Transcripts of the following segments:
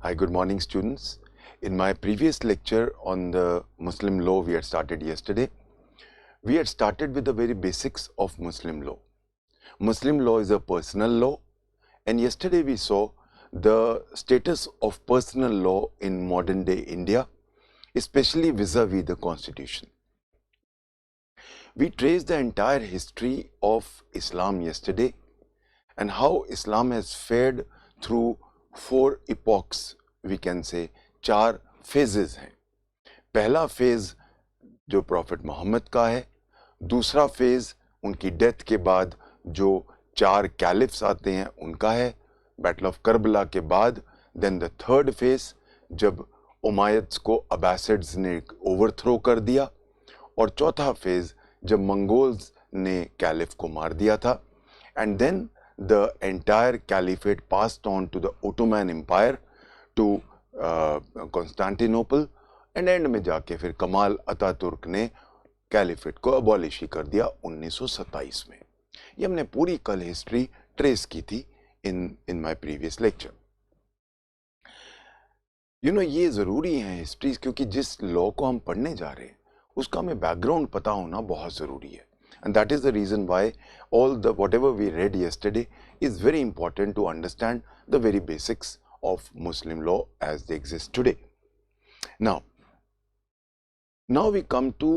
Hi, good morning, students. In my previous lecture on the Muslim law we had started yesterday, we had started with the very basics of Muslim law. Muslim law is a personal law, and yesterday we saw the status of personal law in modern day India, especially vis-a-vis the constitution. We traced the entire history of Islam yesterday and how Islam has fared through 4 epochs, we can say, 4 phases हैं. पहला phase जो profit Mohammad का है, दूसरा phase उनकी death के बाद जो 4 कैलिफ्स आते हैं उनका है, बैटल ऑफ करबला के बाद. देन द थर्ड फेज जब उमायद्स को अब्बासिड्स ने ओवरथ्रो कर दिया, और चौथा फेज जब मंगोल्स ने कैलिफ को मार दिया था. And then the entire caliphate passed on to the Ottoman Empire, to Constantinople, and and में जाके फिर कमाल अतातुर्क ने कैलिफेट को अबॉलिश ही कर दिया 1927 में. ये हमने पूरी कल हिस्ट्री ट्रेस की थी इन माय प्रीवियस लेक्चर. ये ज़रूरी है हिस्ट्रीज, क्योंकि जिस लॉ को हम पढ़ने जा रहे हैं उसका हमें बैकग्राउंड पता होना बहुत ज़रूरी है. And that is the reason why whatever we read yesterday is very important to understand the very basics of Muslim law as they exist today. Now we come to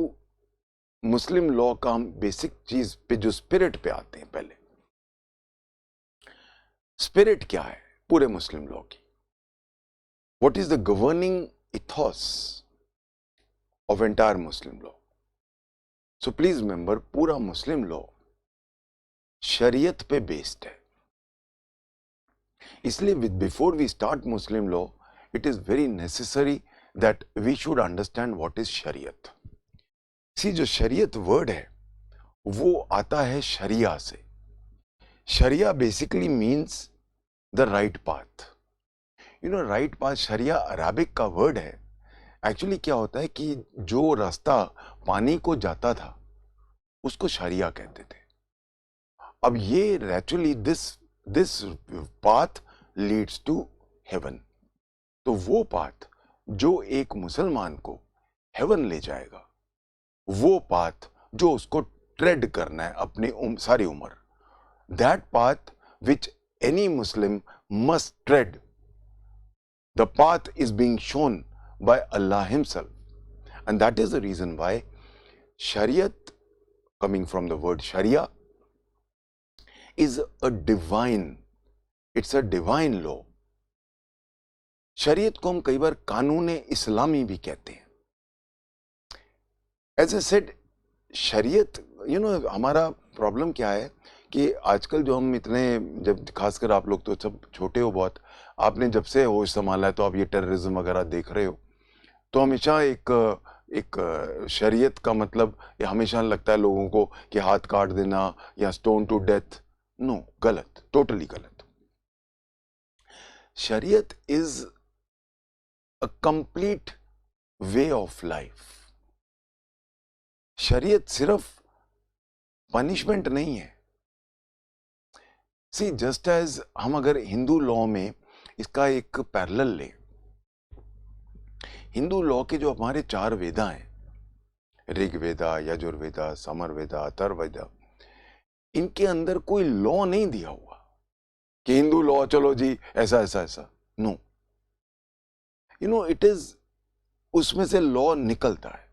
Muslim law का हम basic चीज पे जो spirit पे आते हैं. पहले spirit क्या है पूरे मुस्लिम लॉ की? What is the governing ethos of entire Muslim law? So please remember, पूरा मुस्लिम लॉ शरीयत पे बेस्ड है. इसलिए before we start Muslim law, it is very necessary that we should understand what is shariat. See, जो शरीयत word है वो आता है शरिया से. शरिया basically means the right path. Right path, शरिया अरबिक का वर्ड है. एक्चुअली क्या होता है कि जो रास्ता पानी को जाता था उसको शरिया कहते थे. अब ये actually this path leads to heaven. तो वो पाथ जो एक मुसलमान को हेवन ले जाएगा, वो पाथ जो उसको ट्रेड करना है अपनी सारी उम्र, that path which any Muslim must trade, the path is being shown by Allah himself. And that is the reason why Shariat, coming from the word Sharia, is it's a divine law. शरीयत को हम कई बार कानून इस्लामी भी कहते हैं. As I said, शरीयत, हमारा प्रॉब्लम क्या है कि आजकल जो हम इतने, जब खासकर आप लोग तो सब छोटे हो बहुत, आपने जब से होश संभाला है तो आप ये टेररिज्म वगैरह देख रहे हो, तो हमेशा एक शरीयत का मतलब ये हमेशा लगता है लोगों को कि हाथ काट देना या स्टोन टू डेथ. नो, गलत, टोटली गलत. शरीयत is a complete way of life. शरीयत सिर्फ पनिशमेंट नहीं है. सी, जस्ट एज हम अगर हिंदू लॉ में इसका एक पैरेलल लें, हिंदू लॉ के जो हमारे 4 वेदा हैं, ऋग्वेदा, यजुर्वेदा, समरवेदा, अथर्ववेदा, इनके अंदर कोई लॉ नहीं दिया हुआ कि हिंदू लॉ चलो जी ऐसा ऐसा ऐसा. नो, इट इज, उसमें से लॉ निकलता है.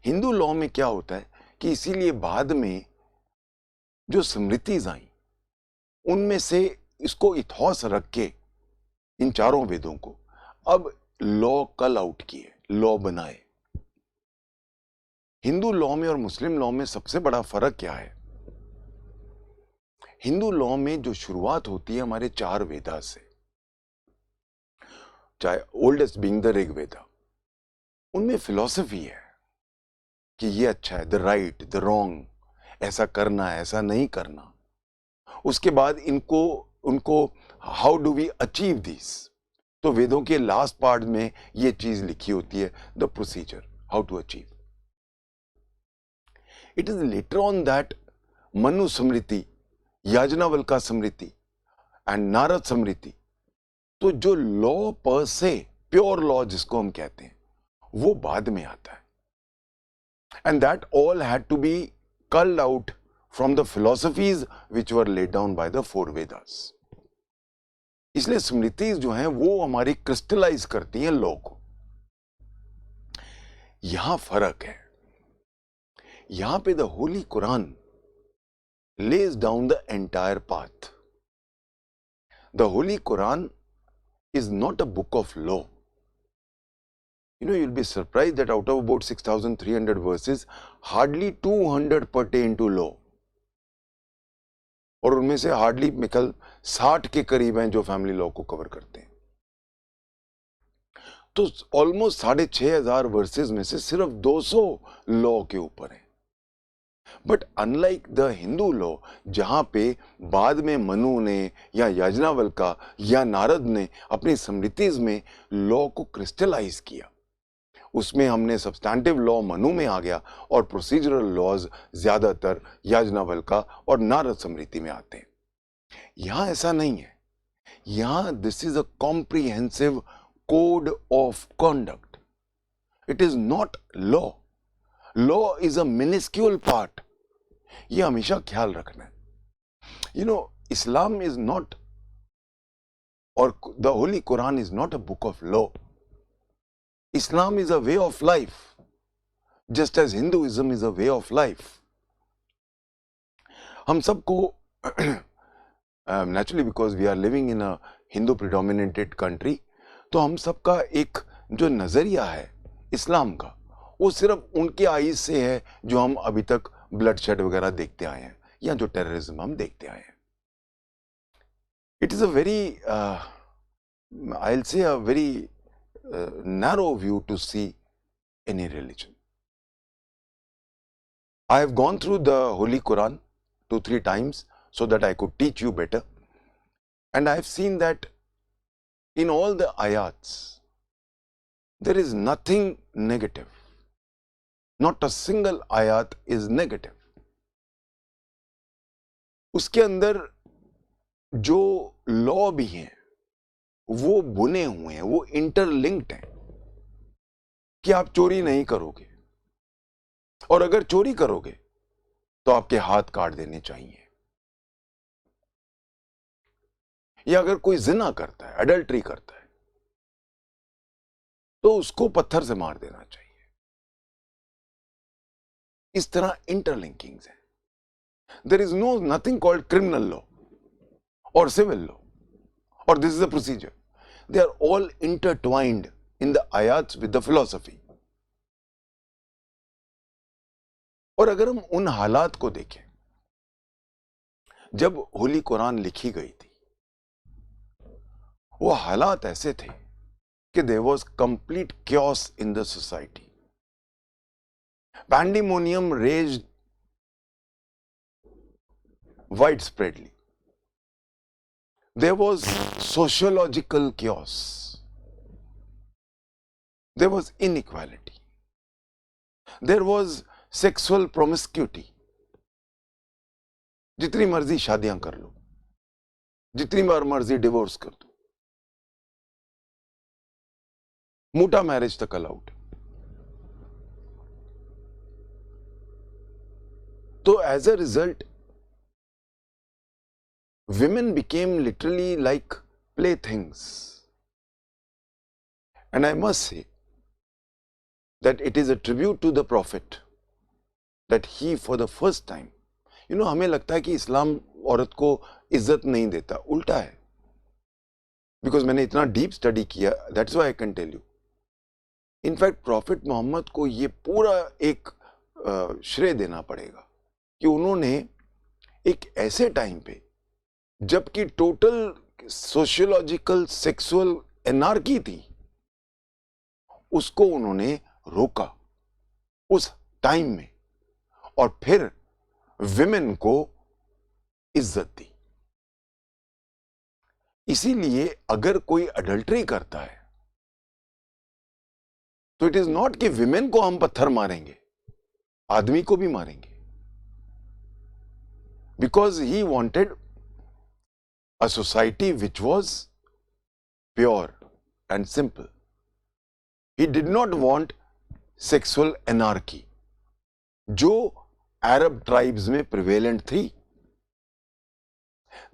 हिंदू लॉ में क्या होता है कि इसीलिए बाद में जो स्मृतिज आई उनमें से इसको इथॉस रख के इन 4 वेदों को अब लॉ कल आउट किए, लॉ बनाए. हिंदू लॉ में और मुस्लिम लॉ में सबसे बड़ा फर्क क्या है? हिंदू लॉ में जो शुरुआत होती है हमारे 4 वेदा से, चाहे ओल्डेस्ट बीइंग द ऋग्वेदा, उनमें फिलॉसफी है कि ये अच्छा है, द राइट, द रॉन्ग, ऐसा करना है, ऐसा नहीं करना. उसके बाद उनको how do we achieve this. तो वेदों के लास्ट पार्ट में ये चीज लिखी होती है, the procedure, how to achieve. It is later on that Manu Smriti, Yajnavalkya Smriti and Narada Smriti तो जो लॉ पर से, प्योर लॉ जिसको हम कहते हैं, वो बाद में आता है. And that all had to be culled out from the philosophies which were laid down by the four Vedas. इसलिए स्मृतिज जो हैं वो हमारी क्रिस्टलाइज करती हैं लॉ को. यहां फर्क है. यहां पे the holy Quran lays down the entire path. The Holy Quran is not a book of law. You'll be surprised that out of about 6,300 verses, hardly 200 pertain to law. और उनमें से हार्डली मिकल 60 के करीब हैं जो फैमिली लॉ को cover करते हैं. तो ऑलमोस्ट 6,500 वर्सेस में से सिर्फ 200 लॉ के ऊपर है. But unlike the Hindu law, जहां पे बाद में मनु ने या याज्ञवल्क्य या नारद ने अपनी स्मृतिज में लॉ को क्रिस्टलाइज किया, उसमें हमने सब्सटैंटिव लॉ मनु में आ गया और प्रोसीजरल लॉज ज्यादातर याज्ञवल्क्य और नारद स्मृति में आते हैं. यहां ऐसा नहीं है. यहां this is a comprehensive code of conduct. It is not law. Law is a minuscule part. ये हमेशा ख्याल रखना है. इस्लाम इज नॉट, और the holy Quran is not a book of law. Islam is a way of life, just as Hinduism is a way of life. हम सबको naturally because we are living in a Hindu predominated country, तो हम सबका एक जो नजरिया है इस्लाम का, वो सिर्फ उनके आईज से है जो हम अभी तक ब्लड शेड वगैरह देखते आए हैं या जो टेररिज्म हम देखते आए हैं. It is a very I will say a very narrow view to see any religion. I have gone through the Holy Quran 2-3 times so that I could teach you better, and I have seen that in all the ayats there is nothing negative. Not a single ayat is negative. उसके अंदर जो law भी हैं वो बुने हुए हैं, वो इंटरलिंक्ड हैं कि आप चोरी नहीं करोगे, और अगर चोरी करोगे तो आपके हाथ काट देने चाहिए, या अगर कोई जिना करता है, अडल्ट्री करता है, तो उसको पत्थर से मार देना चाहिए. इस तरह इंटरलिंकिंग्स है. There is no nothing called criminal law और civil law, or this is the procedure. They are all intertwined in the ayats with the philosophy. और अगर हम उन हालात को देखें जब होली कुरान लिखी गई थी, वो हालात ऐसे थे कि there was complete chaos in the society. Pandemonium raged widespreadly. There was sociological chaos. There was inequality. There was sexual promiscuity. जितनी मर्जी शादियां कर लो, जितनी बार मर्जी डिवोर्स कर दो, मोटा मैरिज तक अलाउड. तो as a result women became literally like playthings. And I must say that it is a tribute to the Prophet that he for the first time, हमें लगता है कि इस्लाम औरत को इज्जत नहीं देता. उल्टा है. बिकॉज मैंने इतना डीप स्टडी किया, that's why I can tell you. In fact prophet Mohammed को ये पूरा एक श्रेय देना पड़ेगा कि उन्होंने एक ऐसे टाइम पे जबकि टोटल सोशियोलॉजिकल सेक्सुअल एनार्की थी, उसको उन्होंने रोका उस टाइम में, और फिर विमेन को इज्जत दी. इसीलिए अगर कोई अडल्ट्री करता है तो इट इज नॉट कि विमेन को हम पत्थर मारेंगे, आदमी को भी मारेंगे. Because he wanted a society which was pure and simple. He did not want sexual anarchy, जो अरब ट्राइब्स में प्रिवेलेंट थी.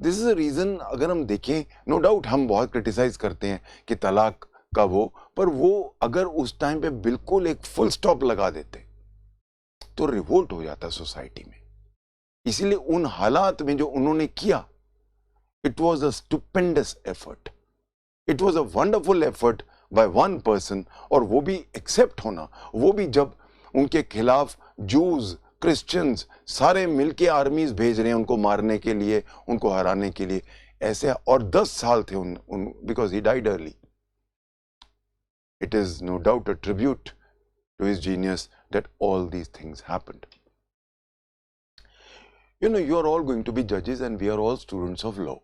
This is a reason. अगर हम देखें, नो डाउट हम बहुत क्रिटिसाइज करते हैं कि तलाक का वो, पर वो अगर उस टाइम पे बिल्कुल एक फुल स्टॉप लगा देते तो रिवोल्ट हो जाता सोसाइटी में. इसीलिए उन हालात में जो उन्होंने किया, it was a stupendous effort, it was a wonderful effort by one person. और वो भी एक्सेप्ट होना, वो भी जब उनके खिलाफ जूज, क्रिश्चियंस सारे मिलके आर्मीज भेज रहे हैं उनको मारने के लिए, उनको हराने के लिए, ऐसे. और 10 साल थे उन because he died early. It is no doubt a tribute to his genius that all these things happened. You know, you are all going to be judges and we are all students of law.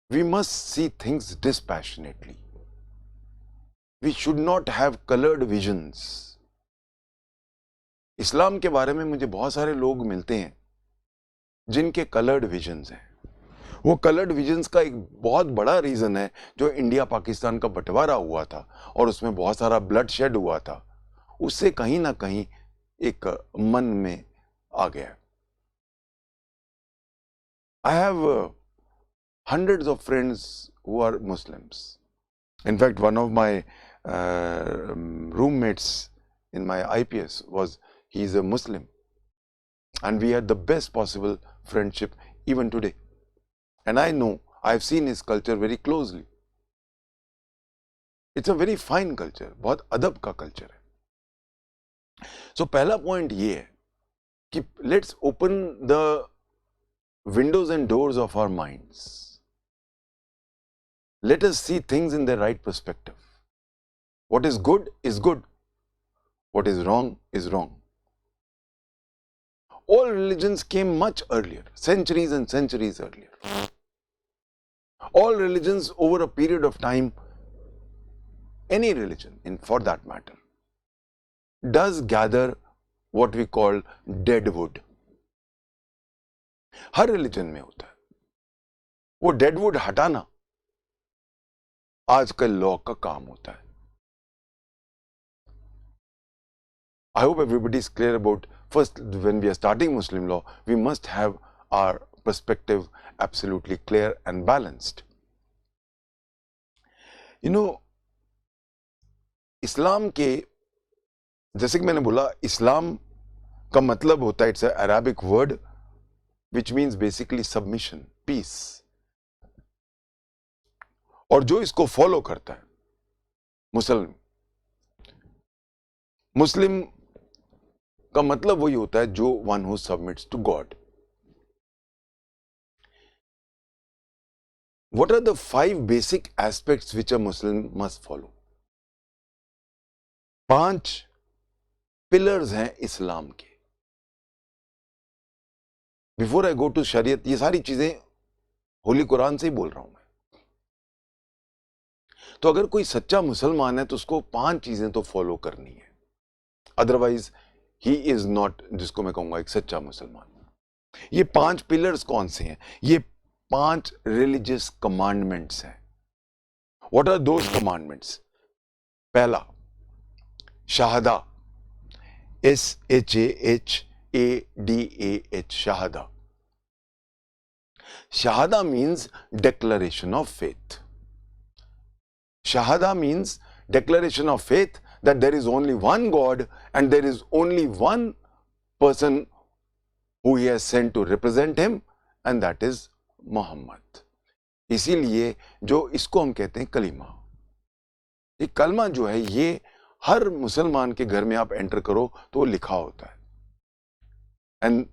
We must see things dispassionately. We should not have colored visions. इस्लाम के बारे में मुझे बहुत सारे लोग मिलते हैं जिनके कलर्ड विजन्स हैं. वो कलर्ड विजन्स का एक बहुत बड़ा रीजन है जो इंडिया पाकिस्तान का बंटवारा हुआ था और उसमें बहुत सारा ब्लड शेड हुआ था. उससे कहीं ना कहीं एक मन में आ गया. I have hundreds of friends who are Muslims. In fact, one of my roommates in my IPS he's a Muslim, and we had the best possible friendship even today. And I know, I've seen his culture very closely. It's a very fine culture, बहुत अदब का culture है. So पहला point ये है कि let's open the windows and doors of our minds. Let us see things in the right perspective. What is good is good. What is wrong is wrong. All religions came much earlier, centuries and centuries earlier. All religions over a period of time, any religion, for that matter, does gather what we call dead wood. Her religion में होता है. वो dead would हटाना आजकल law का काम होता है. I hope everybody is clear about, first, when we are starting Muslim law, we must have our perspective absolutely clear and balanced. You know, इस्लाम के, जैसे कि मैंने बोला, इस्लाम का मतलब होता है, it's a Arabic word which means basically submission, peace. और जो इसको फॉलो करता है, मुस्लिम का मतलब वही होता है जो one who submits to God. What are the 5 basic aspects which a Muslim must follow? 5 pillars हैं इस्लाम के. बिफोर आई गो टू शरीयत, ये सारी चीजें होली कुरान से ही बोल रहा हूं मैं. तो अगर कोई सच्चा मुसलमान है तो उसको 5 चीजें तो फॉलो करनी है, अदरवाइज ही इज नॉट, जिसको मैं कहूंगा एक सच्चा मुसलमान. ये 5 पिलर्स कौन से हैं? ये 5 रिलीजियस कमांडमेंट्स हैं. What are those commandments? पहला, shahada, SHAHADAH, Shahada. Shahada means declaration of faith. Shahada means declaration of faith that there is only one God and there is only one person who he has sent to represent him, and that is Muhammad. इसीलिए जो इसको हम कहते हैं कलीमा. ये कलमा जो है, ये हर मुसलमान के घर में आप एंटर करो तो वो लिखा होता है. एंड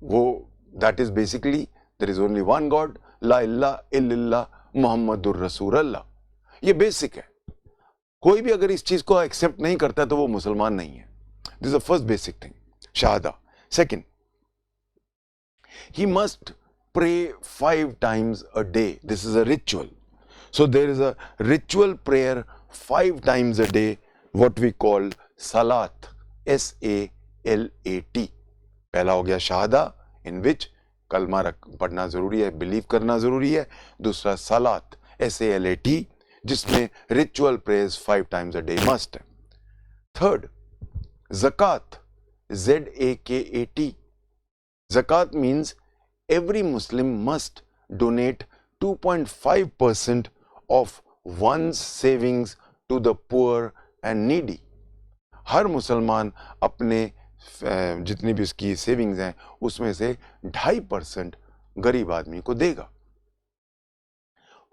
वो that is basically there is only one God, ला इलाहा इल्लल्लाह मुहम्मदुर रसूलुल्लाह. ये बेसिक है. कोई भी अगर इस चीज को एक्सेप्ट नहीं करता तो वो मुसलमान नहीं है. This is the first basic thing, Shahada. Second, he must pray 5 times a day. This is a ritual. So there is a ritual prayer 5 times a day, what we call salat, SALAT. पहला हो गया शहादा, इन विच कलमा पढ़ना जरूरी है, believe करना जरूरी है. दूसरा सलात, SALAT, जिसमें ritual prayers 5 times a day must है। थर्ड, ज़कात, ZAKAT। ज़कात means every Muslim must donate 2.5% of one's savings to the poor and needy। हर मुसलमान अपने जितनी भी उसकी सेविंग्स हैं उसमें से 2.5% गरीब आदमी को देगा।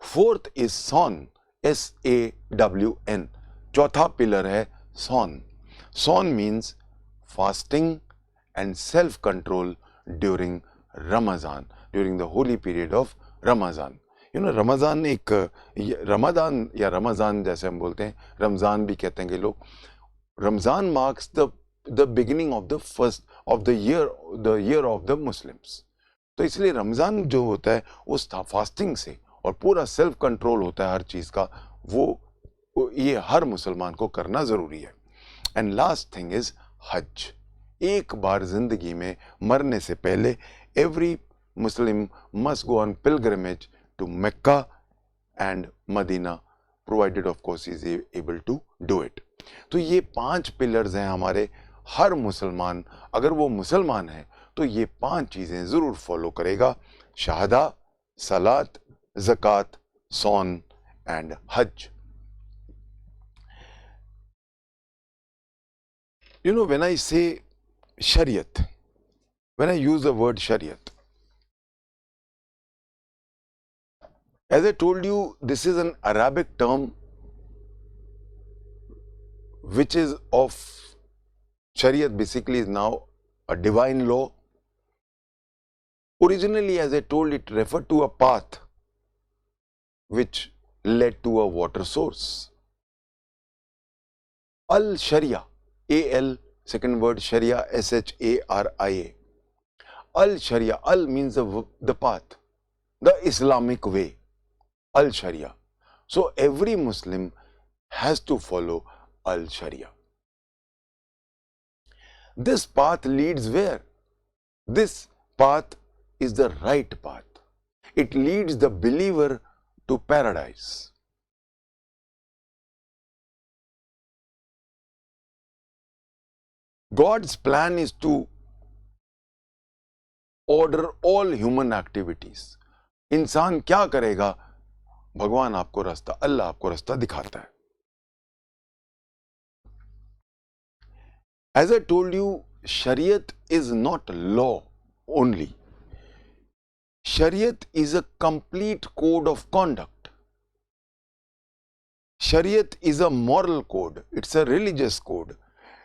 Fourth is sawm, SAWN। चौथा पिलर है sawm. Sawm means fasting and self control during Ramzan, during the holy period of Ramzan. Ramzan एक रमदान या रमजान जैसे हम बोलते हैं, रमजान भी कहते हैं कि लोग। Ramzan marks the beginning of the first of the year of the Muslims. तो इसलिए रमजान जो होता है उस फास्टिंग से और पूरा सेल्फ कंट्रोल होता है हर चीज का, वो ये हर मुसलमान को करना जरूरी है। एंड लास्ट थिंग इज हज। एक बार जिंदगी में मरने से पहले every Muslim must go on pilgrimage to Mecca and Medina, provided of course is able to do it. तो ये 5 पिलर्स हैं हमारे। हर मुसलमान, अगर वो मुसलमान है तो ये 5 चीजें जरूर फॉलो करेगा: शहादा, सलात, ज़कात, सौन एंड हज। When I say Shariat, when I use the word Shariat, as I told you, this is an Arabic term which is of Shariat, basically is now a divine law. Originally, as I told, it referred to a path which led to a water source. Al-Sharia, A-L, second word Sharia, S-H-A-R-I-A. Al-Sharia, Al means the path, the Islamic way, Al-Sharia. So every Muslim has to follow Al-Sharia. This path leads where? This path is the right path. It leads the believer to paradise. God's plan is to order all human activities. इंसान क्या करेगा, भगवान आपको रास्ता, अल्लाह आपको रास्ता दिखाता है। As I told you, Shariat is not law only. Shariat is a complete code of conduct. Shariat is a moral code. It's a religious code.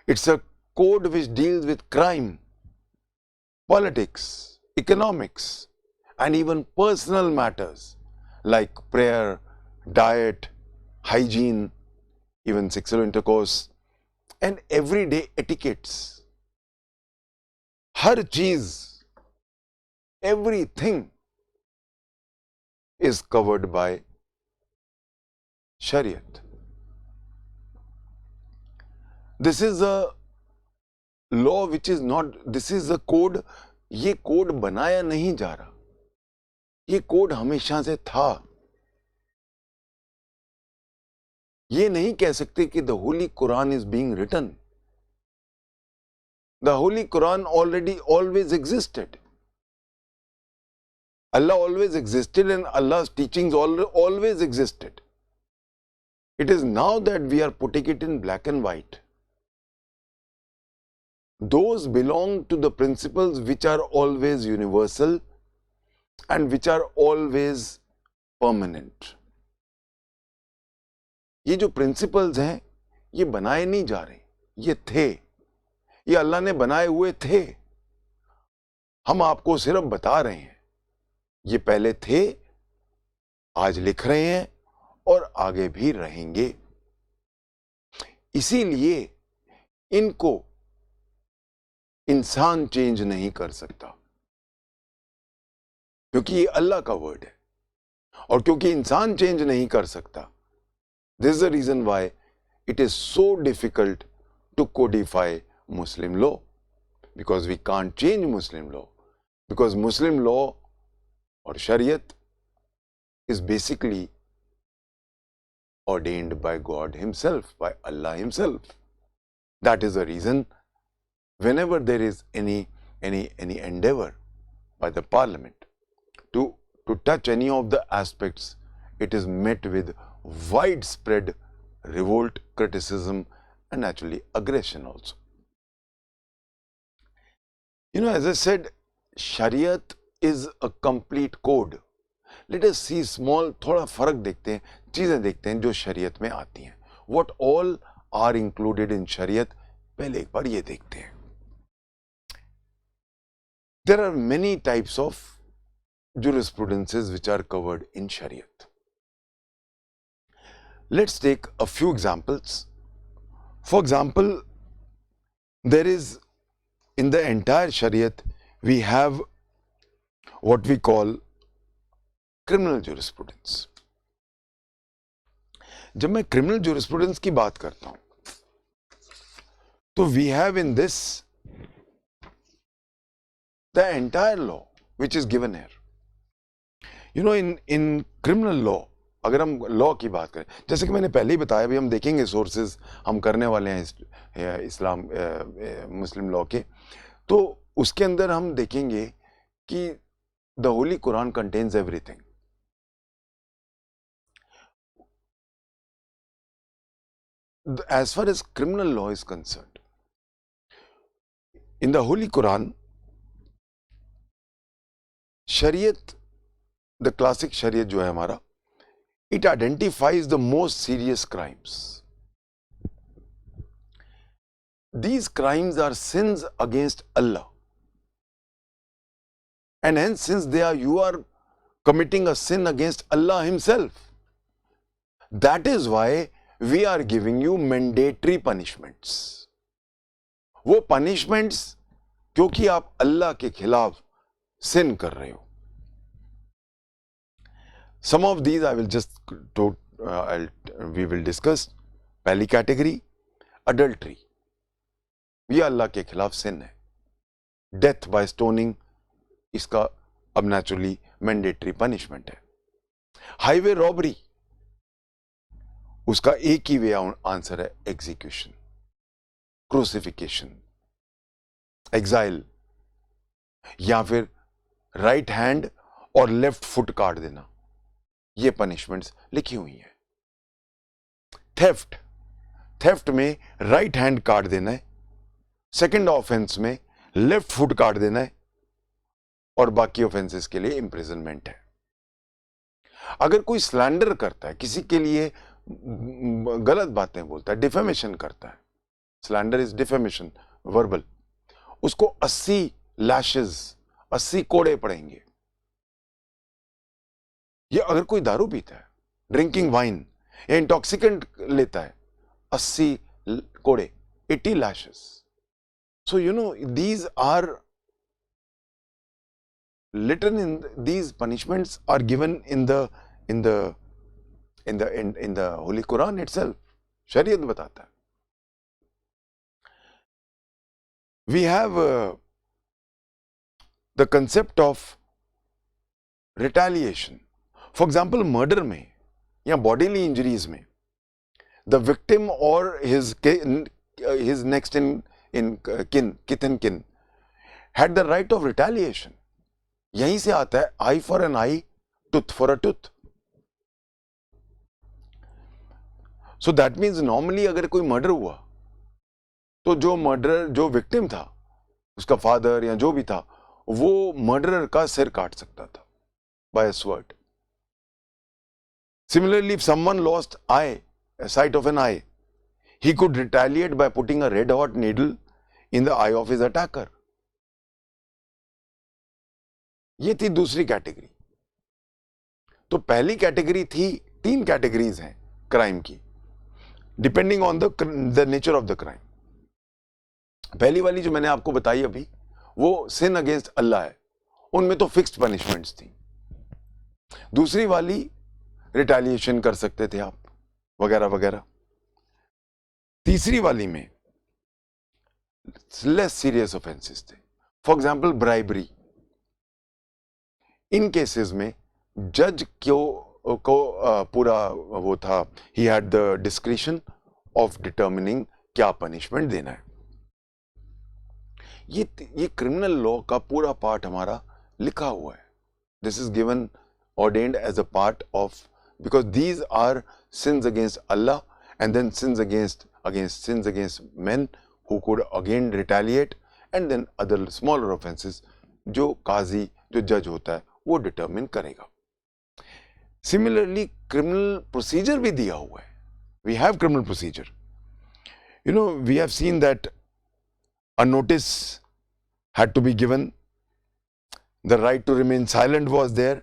It's a code which deals with crime, politics, economics, and even personal matters like prayer, diet, hygiene, even sexual intercourse, and everyday etiquettes. हर चीज, everything is covered by Shariat. This is a law which is not, this is a code, ये code बनाया नहीं जा रहा, ये code हमेशा से था। ये नहीं कह सकते कि the Holy Quran is being written. The Holy Quran already always existed. Allah always existed and Allah's teachings always existed. It is now that we are putting it in black and white. Those belong to the principles which are always universal and which are always permanent. ये जो principles हैं, ये बनाए नहीं जा रहे, ये थे, ये अल्लाह ने बनाए हुए थे। हम आपको सिर्फ बता रहे हैं, ये पहले थे, आज लिख रहे हैं और आगे भी रहेंगे। इसीलिए इनको इंसान चेंज नहीं कर सकता, क्योंकि ये अल्लाह का वर्ड है। और क्योंकि इंसान चेंज नहीं कर सकता, this is the reason why it is so difficult to codify Muslim law, because we can't change Muslim law, because Muslim law or Shariat is basically ordained by God Himself, by Allah Himself. That is the reason whenever there is any endeavor by the Parliament to touch any of the aspects, it is met with widespread revolt, criticism, and naturally aggression also. You know, as I said, Shariat is a complete code. Let us see small, थोड़ा फर्क देखते हैं, चीजें देखते हैं जो शरीयत में आती हैं. What all are included in शरीयत, पहले एक बार ये देखते हैं. There are many types of jurisprudences which are covered in Shariat. Let's take a few examples. For example, there is in the entire Shariat, we have what we call criminal jurisprudence. जब मैं criminal jurisprudence की बात करता हूं, तो we have in this the entire law which is given here. You know, in criminal law, अगर हम law की बात करें, जैसे कि मैंने पहले ही बताया, भी हम देखेंगे सोर्सेज हम करने वाले हैं इस्लाम मुस्लिम लॉ के, तो उसके अंदर हम देखेंगे कि the holy Quran contains everything. As far as criminal law is concerned, in the Holy Quran, Shariat, the classic Shariat जो है हमारा, it identifies the most serious crimes. These crimes are sins against Allah. And hence, since you are committing a sin against Allah Himself, that is why we are giving you mandatory punishments. वो punishments क्योंकि आप अल्लाह के खिलाफ sin कर रहे हो. Some of these I will just we will discuss. पहली category, adultery. ये अल्लाह के खिलाफ sin है. Death by stoning, इसका अब naturally mandatory punishment है. Highway robbery, उसका एक ही वे आंसर है execution, crucifixion, exile, या फिर राइट हैंड और लेफ्ट फुट काट देना. ये पनिशमेंट्स लिखी हुई हैं. थेफ्ट में राइट हैंड काट देना है, सेकंड ऑफेंस में लेफ्ट फुट काट देना है, और बाकी ऑफेंसेस के लिए इंप्रिजनमेंट है. अगर कोई स्लैंडर करता है, किसी के लिए गलत बातें बोलता है, डिफेमेशन करता है, स्लैंडर इज डिफेमेशन वर्बल, उसको 80 लैशेस, 80 कोड़े पड़ेंगे. ये अगर कोई दारू पीता है, ड्रिंकिंग वाइन या इंटॉक्सिकेंट लेता है, 80 कोड़े, 80 lashes. So you know these are written in these punishments are given in the Holy Quran itself. शरीयत बताता है. We have the concept of retaliation. For example, murder में या bodily injuries में, the victim or his next in kith and kin had the right of retaliation. यहीं से आता है eye for an eye, tooth for a tooth. So that means normally अगर कोई murder हुआ, तो जो विक्टिम था, उसका फादर या जो भी था, वो मर्डरर का सिर काट सकता था by a sword. Similarly, if someone lost sight of an eye, he could retaliate by putting a red hot needle in the eye of his attacker. ये थी दूसरी कैटेगरी. तो पहली कैटेगरी थी, 3 कैटेगरीज हैं क्राइम की, depending on the nature of the crime. पहली वाली जो मैंने आपको बताई अभी, वो सिन अगेंस्ट अल्लाह है, उनमें तो फिक्स्ड पनिशमेंट्स थी. दूसरी वाली रिटेलिएशन कर सकते थे आप, वगैरह वगैरह. तीसरी वाली में लेस सीरियस ऑफेंसेस थे. For example, bribery. In cases में जज को को पूरा वो था, he had the discretion of determining क्या पनिशमेंट देना है। ये क्रिमिनल लॉ का पूरा पार्ट हमारा लिखा हुआ है। This is given ordained as a part of, because these are sins against Allah and then sins against men who could again retaliate, and then other smaller offenses जो काजी जो जज होता है वो डिटरमिन करेगा। सिमिलरली क्रिमिनल प्रोसीजर भी दिया हुआ है। We have criminal procedure, you know, we have seen that a notice had to be given, the right to remain silent was there,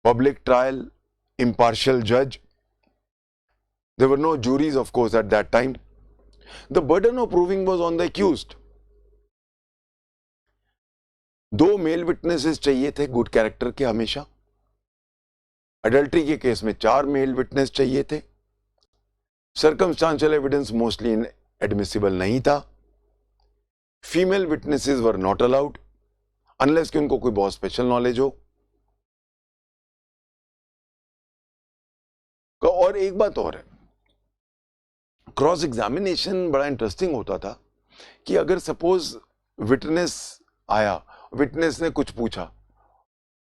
public trial, impartial judge. There were no juries, of course, at that time. The burden of proving was on the accused. 2 male witnesses चाहिए थे good character के हमेशा। Adultery के case में 4 mail witness चाहिए थे। Circumstantial evidence mostly admissible नहीं था। Female witnesses were not allowed unless कि उनको कोई बहुत स्पेशल नॉलेज हो। और एक बात और है, क्रॉस एग्जामिनेशन बड़ा इंटरेस्टिंग होता था कि अगर सपोज विटनेस आया, विटनेस ने कुछ पूछा,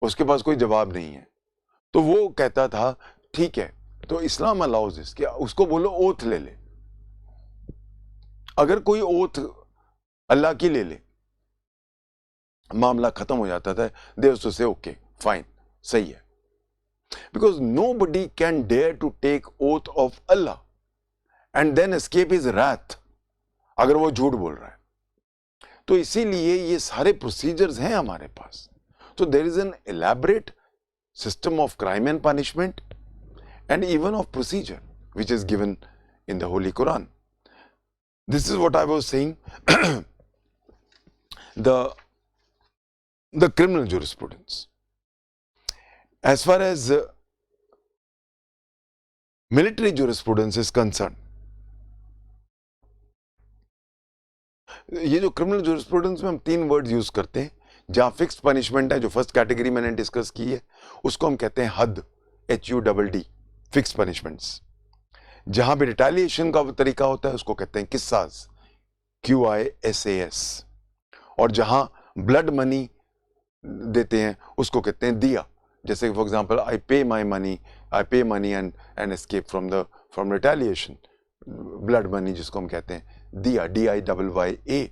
उसके पास कोई जवाब नहीं है, तो वो कहता था ठीक है, तो इस्लाम अलाउज दिस कि उसको बोलो ओथ ले ले। अगर कोई ओथ अल्लाह की ले ले, मामला खत्म हो जाता था। दे उसको से ओके फाइन, सही है, because nobody can dare to take oath of Allah and then escape his wrath अगर वो झूठ बोल रहा है। तो इसीलिए ये सारे प्रोसीजर्स हैं हमारे पास। तो there is an elaborate system of crime and punishment and even of procedure which is given in the Holy Quran. This is what I was saying. the criminal jurisprudence. As far as military jurisprudence is concerned, ये जो criminal jurisprudence में हम 3 words use करते हैं, जहां fixed punishment है, जो first category मैंने डिस्कस की है, उसको हम कहते हैं हद, HUDD, फिक्स्ड पनिशमेंट्स। जहां भी रिटेलिएशन का तरीका होता है उसको कहते हैं किस्सास, QISAS, और जहां ब्लड मनी देते हैं उसको कहते हैं दिया। जैसे फॉर एग्जांपल आई पे money and escape from retaliation, blood money जिसको हम कहते हैं दिया, DIYA।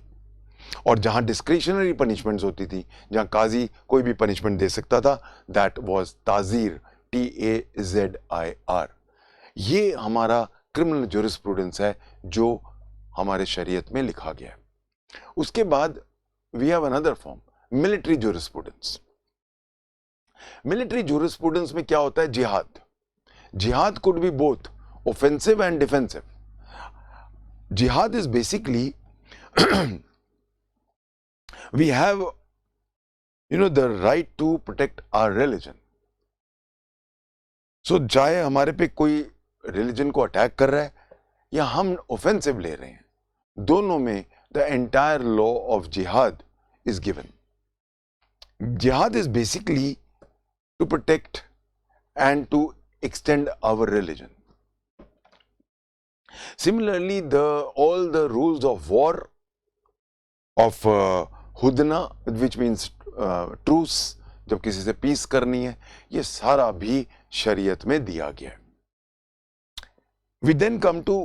और जहां डिस्क्रिशनरी पनिशमेंट्स होती थी, जहां काजी कोई भी पनिशमेंट दे सकता था, दैट वाज ताजीर, TAZIR। ये हमारा क्रिमिनल ज्यूरिस्प्रूडेंस है जो हमारे शरीयत में लिखा गया है। उसके बाद we have another form, military jurisprudence. Military jurisprudence में क्या होता है? जिहाद। जिहाद could be both offensive and defensive. जिहाद is basically we have, the right to protect our religion. So चाहे हमारे पे कोई रिलीजन को अटैक कर रहा है या हम ऑफेंसिव ले रहे हैं, दोनों में the entire law of jihad is given. Jihad is basically to protect and to extend our religion. Similarly, all the rules of war, of हुदना, which means truce, जब किसी से पीस करनी है, ये सारा भी शरीयत में दिया गया है। We then come to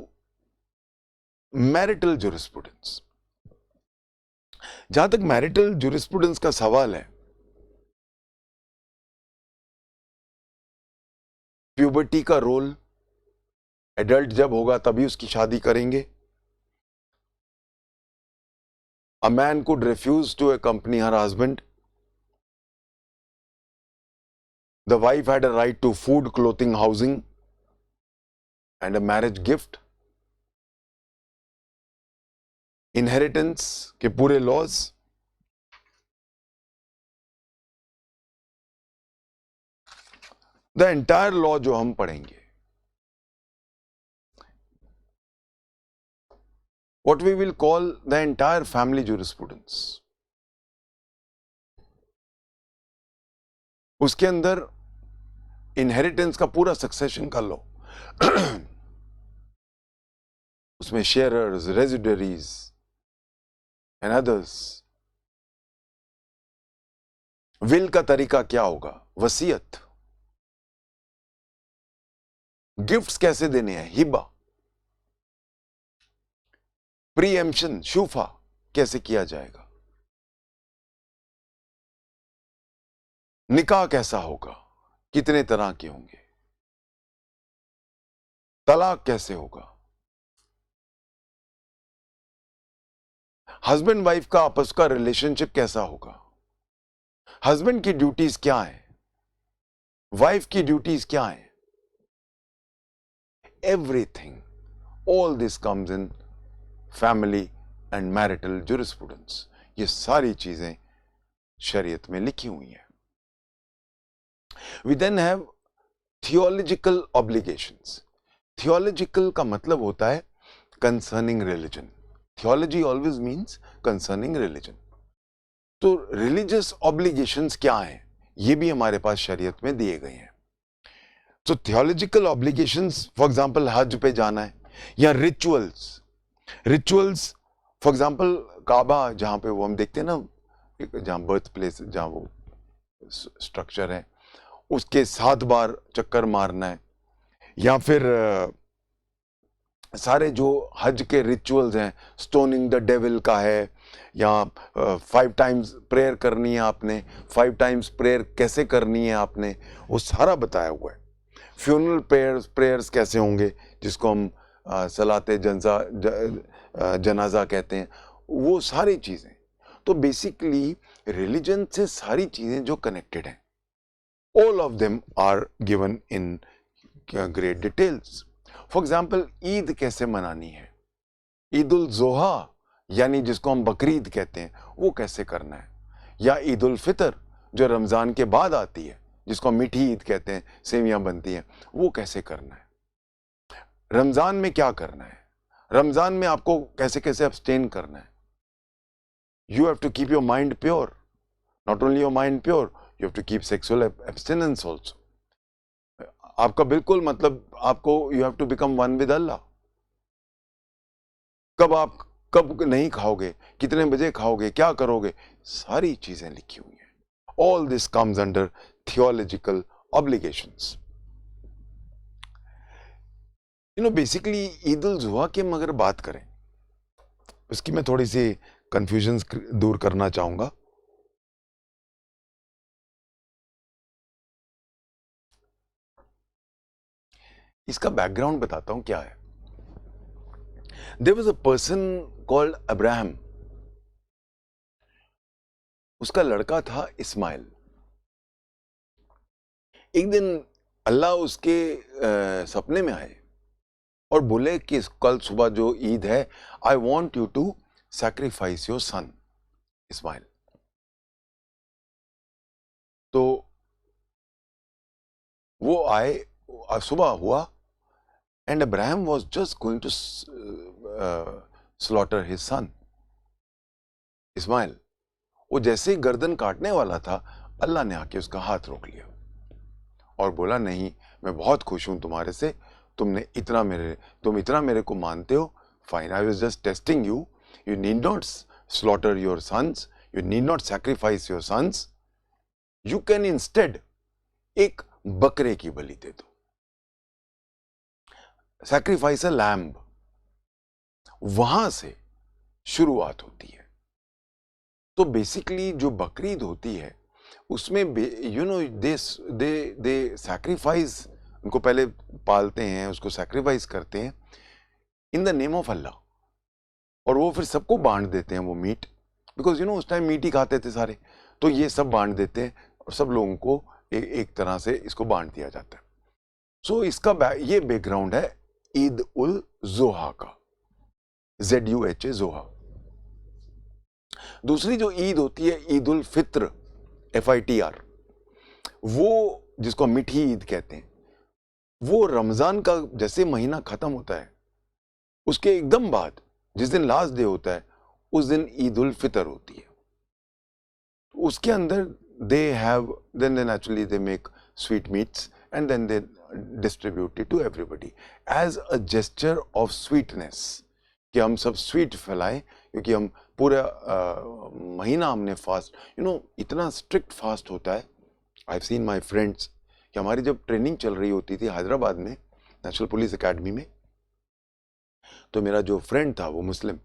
marital jurisprudence. जहां तक मैरिटल jurisprudence का सवाल है, प्यूबर्टी का रोल, एडल्ट जब होगा तभी उसकी शादी करेंगे। A man could refuse to accompany her husband. The wife had a right to food, clothing, housing, and a marriage gift. Inheritance के पूरे laws. The entire law जो हम पढ़ेंगे, what we will call the entire family jurisprudence. उसके अंदर inheritance का पूरा succession का लॉ, उसमें शेयरर्स, रेजिडरीज एंड अदर्स। विल का तरीका क्या होगा? वसीयत। गिफ्ट्स कैसे देने हैं? हिबा। प्रीएम्पशन, शूफा कैसे किया जाएगा? निकाह कैसा होगा? कितने तरह के होंगे? तलाक कैसे होगा? हस्बैंड वाइफ का आपस का रिलेशनशिप कैसा होगा? हस्बैंड की ड्यूटीज क्या है? वाइफ की ड्यूटीज क्या है? Everything, all this comes in family and marital jurisprudence. ये सारी चीजें शरीयत में लिखी हुई हैं। We then have theological obligations. Theological का मतलब होता है concerning religion. Theology always means concerning religion. तो रिलीजियस ऑब्लिगेशंस क्या हैं, ये भी हमारे पास शरीयत में दिए गए हैं। तो थियोलॉजिकल ऑब्लिगेशंस, फॉर एग्जांपल हज पे जाना है, या रिचुअल्स फॉर एग्जांपल काबा, जहां पे वो हम देखते हैं ना, जहां बर्थ प्लेस, जहां वो स्ट्रक्चर है, उसके 7 बार चक्कर मारना है, या फिर सारे जो हज के रिचुअल्स हैं, स्टोनिंग द डेविल का है, या 5 टाइम्स प्रेयर करनी है आपने, 5 टाइम्स प्रेयर कैसे करनी है आपने, वो सारा बताया हुआ है। फ्यूनरल प्रेयर्स कैसे होंगे, जिसको हम सलाते जनाजा कहते हैं, वो सारी चीजें। तो बेसिकली रिलीजन से सारी चीजें जो कनेक्टेड हैं, all of them are given in great details. For example Eid कैसे मनानी है, ईद उल जोहा यानी जिसको हम बकरीद कहते हैं, वो कैसे करना है, या ईद उल फितर जो रमजान के बाद आती है, जिसको हम मीठी ईद कहते हैं, सेवियां बनती हैं, वो कैसे करना है। रमजान में क्या करना है, रमजान में आपको कैसे कैसे अब्सटेन करना है। You have to keep your mind pure, not only your mind pure, you have to keep sexual abstinence also. आपका बिल्कुल मतलब आपको, you have to become one with Allah. कब नहीं खाओगे, कितने बजे खाओगे, क्या करोगे, सारी चीजें लिखी हुई हैं। All this comes under theological obligations. Basically Eid ul Zuha की हम अगर बात करें, उसकी मैं थोड़ी सी कंफ्यूजन दूर करना चाहूंगा। इसका बैकग्राउंड बताता हूं क्या है। There was a person called Abraham. उसका लड़का था इस्माइल। एक दिन अल्लाह उसके सपने में आए और बोले कि कल सुबह जो ईद है, I want you to sacrifice your son Ismail. तो वो आए, सुबह हुआ, and Abraham was just going to slaughter his son Ismail. वो जैसे ही गर्दन काटने वाला था, अल्लाह ने आके उसका हाथ रोक लिया और बोला, नहीं, मैं बहुत खुश हूं तुम्हारे से, तुम इतना मेरे को मानते हो, fine, I was just testing you, you need not slaughter your sons, you need not sacrifice your sons, you can instead एक बकरे की बलि दे दो, सैक्रिफाइस अ लैम्ब। वहां से शुरुआत होती है। तो बेसिकली जो बकरीद होती है, उसमें दे सैक्रिफाइस, उनको पहले पालते हैं, उसको सैक्रिफाइस करते हैं इन द नेम ऑफ अल्लाह, और वो फिर सबको बांट देते हैं वो मीट, बिकॉज उस टाइम मीट ही खाते थे सारे, तो ये सब बांट देते हैं और सब लोगों को एक तरह से इसको बांट दिया जाता है। सो इसका ये बैकग्राउंड है ईद उल जोहा का, ZUHA, जोहा। दूसरी जो ईद होती है ईद उल फित्र, FITR, वो जिसको मीठी ईद कहते हैं, वो रमजान का जैसे महीना खत्म होता है, उसके एकदम बाद जिस दिन लास्ट डे होता है, उस दिन ईद उल फितर होती है। उसके अंदर they have, then naturally they make sweet meats and then they distribute it to everybody as a gesture of sweetness, कि हम सब स्वीट फैलाएं, क्योंकि हम पूरा महीना हमने फास्ट, इतना स्ट्रिक्ट फास्ट होता है. I have seen my friends कि हमारी जब ट्रेनिंग चल रही होती थी हैदराबाद में नेशनल पुलिस एकेडमी में, तो मेरा जो फ्रेंड था वो मुस्लिम,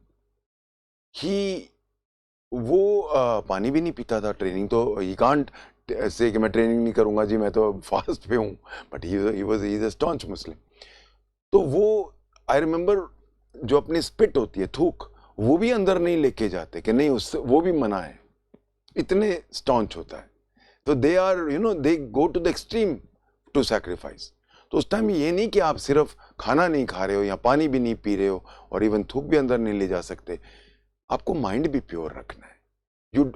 वो पानी भी नहीं पीता था. ट्रेनिंग तो ही कांट से कि मैं ट्रेनिंग नहीं करूंगा जी, मैं तो फास्ट पे हूँ, but he was a staunch Muslim. तो वो आई रिमेम्बर जो अपनी स्पिट होती है, थूक, वो भी अंदर नहीं लेके जाते कि नहीं, उससे वो भी मना है, इतने स्टॉन्च होता है. तो they are they go to the extreme to sacrifice. तो उस टाइम ये नहीं कि आप सिर्फ खाना नहीं खा रहे हो या पानी भी नहीं पी रहे हो और इवन थूक भी अंदर नहीं ले जा सकते, आपको माइंड भी प्योर रखना है.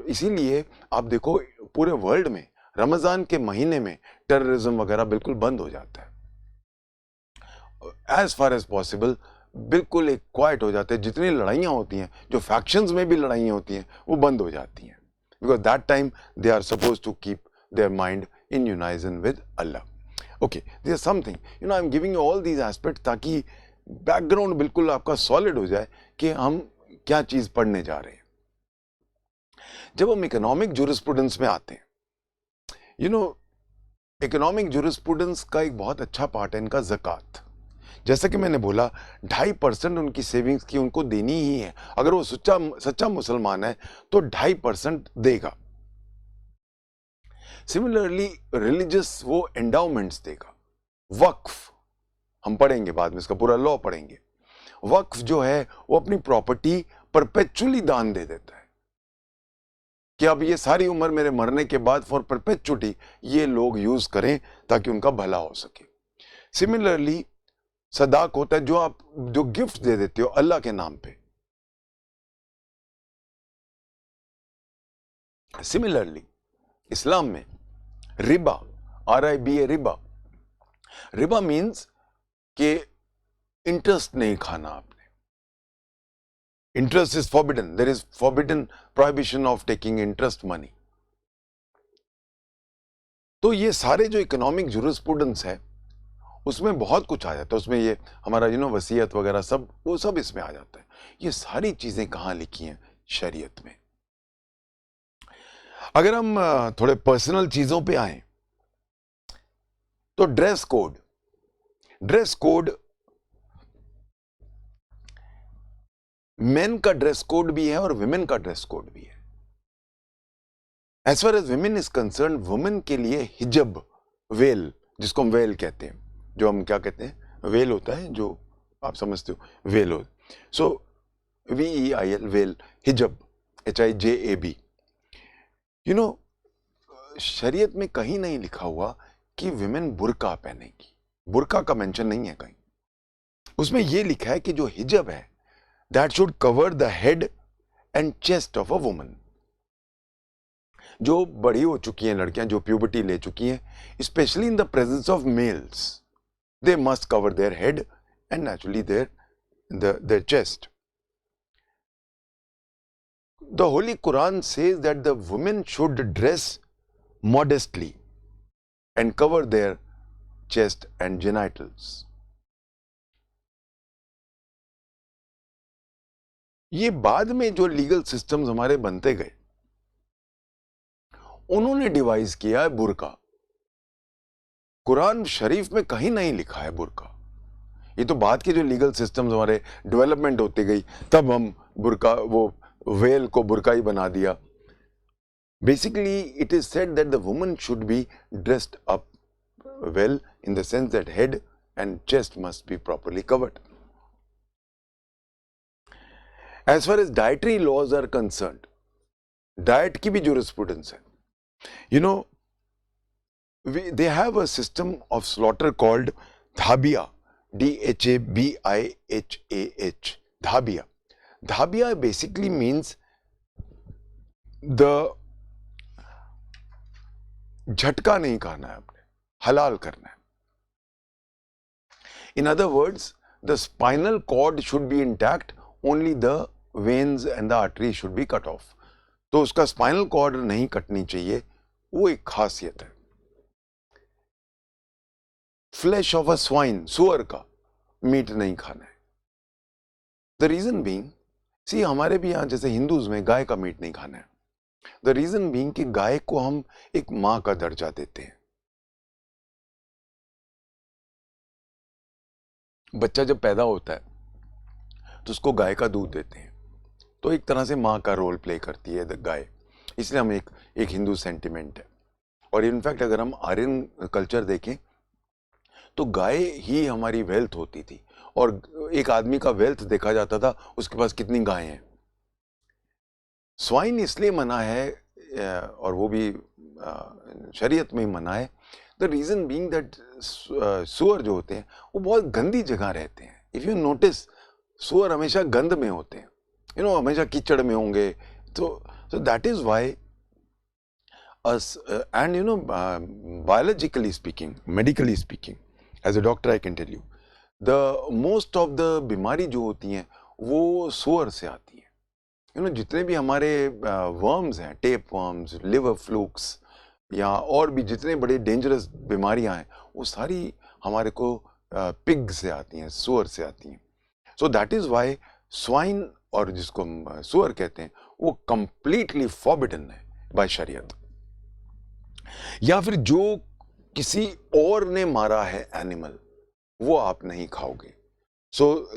इसीलिए आप देखो पूरे वर्ल्ड में रमजान के महीने में टेररिज्म वगैरह बिल्कुल बंद हो जाता है, एज फार एज पॉसिबल बिल्कुल एक क्वाइट हो जाते हैं. जितनी लड़ाइयाँ होती हैं, जो फैक्शंस में भी लड़ाइयाँ होती हैं, वो बंद हो जाती हैं, because that time they are suppose to keep their mind in unison with Allah. Okay, this is something, I am giving you all these aspect ताकि बैकग्राउंड बिल्कुल आपका सॉलिड हो जाए कि हम क्या चीज पढ़ने जा रहे हैं. जब हम इकोनॉमिक जूरिस्प्रूडेंस में आते हैं, इकोनॉमिक जूरिस्प्रूडेंस का एक बहुत अच्छा पार्ट है इनका ज़कात. जैसा कि मैंने बोला 2.5% उनकी सेविंग्स की उनको देनी ही है. अगर वो सच्चा मुसलमान है तो 2.5% देगा. सिमिलरली रिलीजियस वो एंडाउमेंट्स देगा. वक्फ हम पढ़ेंगे बाद में, इसका पूरा लॉ पढ़ेंगे. वक्फ जो है वो अपनी प्रॉपर्टी परपेचुअली दान दे देता है कि अब ये सारी उम्र मेरे मरने के बाद फॉर परपेचुअली ये लोग यूज करें ताकि उनका भला हो सके. सिमिलरली सदाक होता है जो गिफ्ट दे देते हो अल्लाह के नाम पे. सिमिलरली इस्लाम में रिबा, RIBA, रिबा मीन्स कि इंटरेस्ट नहीं खाना आपने. Interest is forbidden, there is forbidden prohibition of taking interest money. तो ये सारे जो इकोनॉमिक जूरिस्प्रूडेंस है उसमें बहुत कुछ आ जाता है. उसमें ये हमारा वसीयत वगैरह सब, वो सब इसमें आ जाता है. ये सारी चीजें कहाँ लिखी हैं? शरीयत में. अगर हम थोड़े पर्सनल चीजों पे आए तो ड्रेस कोड मेन का ड्रेस कोड भी है और विमेन का ड्रेस कोड भी है. As far as women is concerned, women के लिए हिजब, वेल, जिसको हम वेल कहते हैं, जो हम क्या कहते हैं, वेल होता है, जो आप समझते हो वेल हो. सो VEIL, वेल, हिजब HIJAB. शरीयत में कहीं नहीं लिखा हुआ कि विमेन बुर्का पहनेगी. बुर्का का मेंशन नहीं है कहीं. उसमें यह लिखा है कि जो हिजब है that should cover the head and chest of a woman. जो बड़ी हो चुकी हैं लड़कियां, जो प्यूबर्टी ले चुकी हैं, specially in the presence of males, they must cover their head and naturally their chest. The Holy Quran says that the women should dress modestly and cover their chest and genitals. ये बाद में जो legal systems हमारे बनते गए, उन्होंने device किया है बुर्का. कुरान शरीफ में कहीं नहीं लिखा है बुर्का. ये तो बाद के जो लीगल सिस्टम्स हमारे डेवलपमेंट होती गई, तब हम बुर्का, वो वेल को बुर्का ही बना दिया. Basically it is said that the woman should be dressed up well in the sense that head and chest must be properly covered. As far as dietary laws are concerned, diet की भी jurisprudence है. They have a system of slaughter called Dhabia, DHABIHAH, Dhabia. Dhabia basically means the झटका नहीं खाना है आपने, हलाल करना है. In other words, the spinal cord should be intact, only the veins and the arteries should be cut off. तो उसका spinal cord नहीं कटनी चाहिए, वो एक खासियत है। फ्लैश ऑफ अ स्वाइन, सुअर का मीट नहीं खाना है। द रीजन बीइंग, सी हमारे भी यहां जैसे हिंदूज में गाय का मीट नहीं खाना है। द रीजन बीइंग कि गाय को हम एक मां का दर्जा देते हैं। बच्चा जब पैदा होता है तो उसको गाय का दूध देते हैं, तो एक तरह से मां का रोल प्ले करती है गाय। इसलिए हम एक हिंदू सेंटिमेंट है। और इनफैक्ट अगर हम आर्यन कल्चर देखें तो गाय ही हमारी वेल्थ होती थी, और एक आदमी का वेल्थ देखा जाता था उसके पास कितनी गायें हैं। स्वाइन इसलिए मना है, और वो भी शरीयत में ही मना है। द रीजन बीइंग दैट सुअर जो होते हैं वो बहुत गंदी जगह रहते हैं। इफ यू नोटिस, सुअर हमेशा गंद में होते हैं, हमेशा कीचड़ में होंगे। तो that is why us and biologically speaking, medically speaking, as a doctor I can tell you, the most of the बीमारी जो होती हैं वो सुअर से आती है। जितने भी हमारे वर्म्स हैं, टेप वर्म्स, लिवर फ्लूक्स, या और भी जितने बड़े डेंजरस बीमारियां हैं, वो सारी हमारे को पिग से आती हैं, सुअर से आती हैं। So that is why swine, और जिसको हम सुअर कहते हैं, वो कंप्लीटली फॉरबिडन है बाय शरीयत। या फिर जो किसी और ने मारा है एनिमल, वो आप नहीं खाओगे।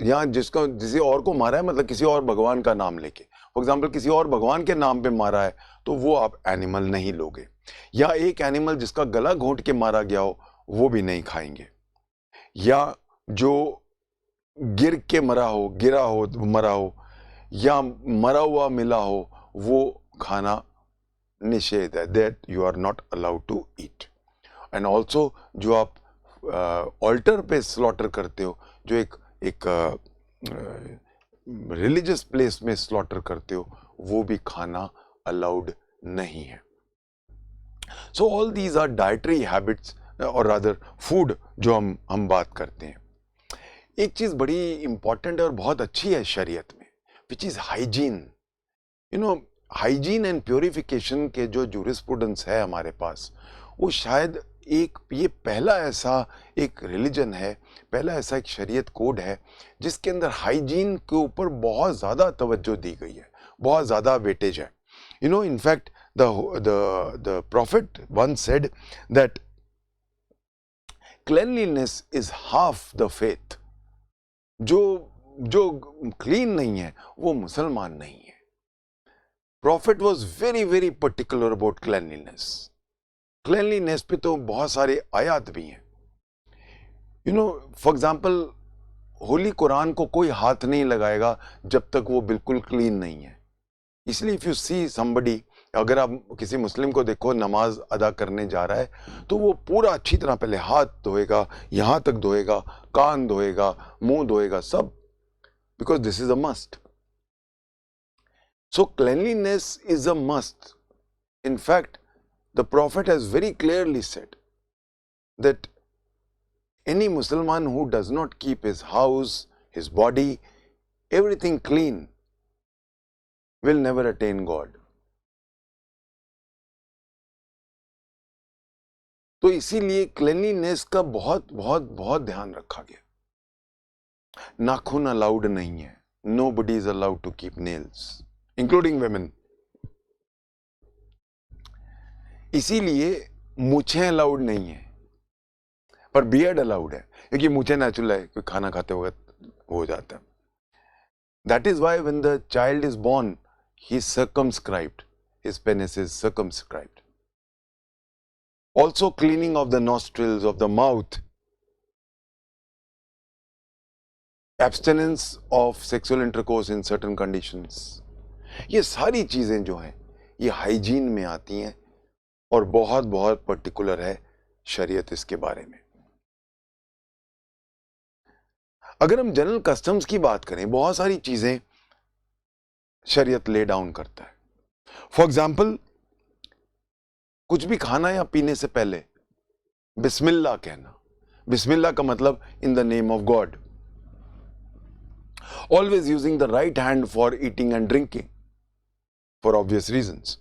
यहाँ जिसे और को मारा है, मतलब किसी और भगवान का नाम लेके, फॉर एग्जाम्पल किसी और भगवान के नाम पे मारा है, तो वो आप एनिमल नहीं लोगे। या एक एनिमल जिसका गला घोंट के मारा गया हो, वो भी नहीं खाएंगे। या जो गिरा हो, मरा हो, या मरा हुआ मिला हो, वो खाना निषेध है, that you are not allowed to eat. And also जो आप ऑल्टर पे स्लॉटर करते हो, जो एक रिलीजियस प्लेस में स्लॉटर करते हो, वो भी खाना अलाउड नहीं है। So all these are dietary habits, और रादर फूड जो हम बात करते हैं। एक चीज बड़ी इंपॉर्टेंट और बहुत अच्छी है शरीयत में, which is hygiene. Hygiene and purification के जो जूरिस्प्रूडेंस है हमारे पास, वो शायद ये पहला ऐसा एक रिलीजन है, पहला ऐसा एक शरीयत कोड है जिसके अंदर हाइजीन के ऊपर बहुत ज्यादा तवज्जो दी गई है, बहुत ज्यादा वेटेज है। In fact, the prophet once said that cleanliness is half the faith. जो क्लीन नहीं है वो मुसलमान नहीं है। Prophet was very very particular about cleanliness. Cleanliness पे तो बहुत सारे आयात भी हैं। For example, होली कुरान को कोई हाथ नहीं लगाएगा जब तक वो बिल्कुल क्लीन नहीं है। इसलिए इफ यू सी समबडी, अगर आप किसी मुस्लिम को देखो नमाज अदा करने जा रहा है, तो वो पूरा अच्छी तरह पहले हाथ धोएगा, यहां तक धोएगा, कान धोएगा, मुंह धोएगा, सब, because this is a must. So cleanliness is a must. In fact, the Prophet has very clearly said that any Muslim who does not keep his house, his body, everything clean will never attain God. तो इसीलिए क्लेanliness का बहुत बहुत बहुत ध्यान रखा गया। नाखून अलाउड नहीं है, nobody is allowed to keep nails, including women. इसीलिए मूछें अलाउड नहीं है, पर बियर्ड अलाउड है, क्योंकि मूछें नेचुरल है, कोई खाना खाते वक्त हो जाता है। That is why when the child is born, he is circumscribed, his penis is circumscribed. Also cleaning of the nostrils, of the mouth, abstinence of sexual intercourse in certain conditions. ये सारी चीजें जो हैं ये हाइजीन में आती हैं, और बहुत बहुत पर्टिकुलर है शरीयत इसके बारे में। अगर हम जनरल कस्टम्स की बात करें, बहुत सारी चीजें शरीयत ले डाउन करता है। फॉर एग्जाम्पल, कुछ भी खाना या पीने से पहले बिस्मिल्लाह कहना। बिस्मिल्लाह का मतलब in the name of God. Always using the right hand for eating and drinking, for obvious reasons.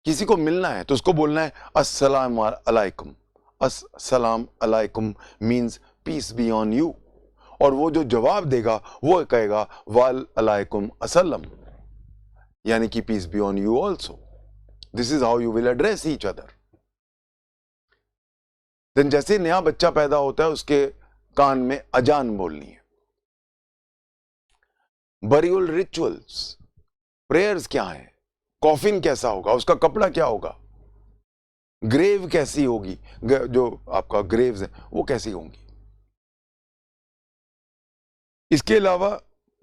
किसी को मिलना है तो उसको बोलना है अस्सलाम अलैकुम। अस्सलाम अलैकुम means peace be on you, और वो जो जवाब देगा वो कहेगा वाल अलैकुम असलम, यानी कि peace be on you also. This is how you will address each other. देन जैसे नया बच्चा पैदा होता है उसके कान में अजान बोलनी है। बरियल रिचुअल्स, प्रेयर्स क्या है, कॉफिन कैसा होगा, उसका कपड़ा क्या होगा, ग्रेव कैसी होगी, जो आपका ग्रेव्स है वो कैसी होंगी। इसके अलावा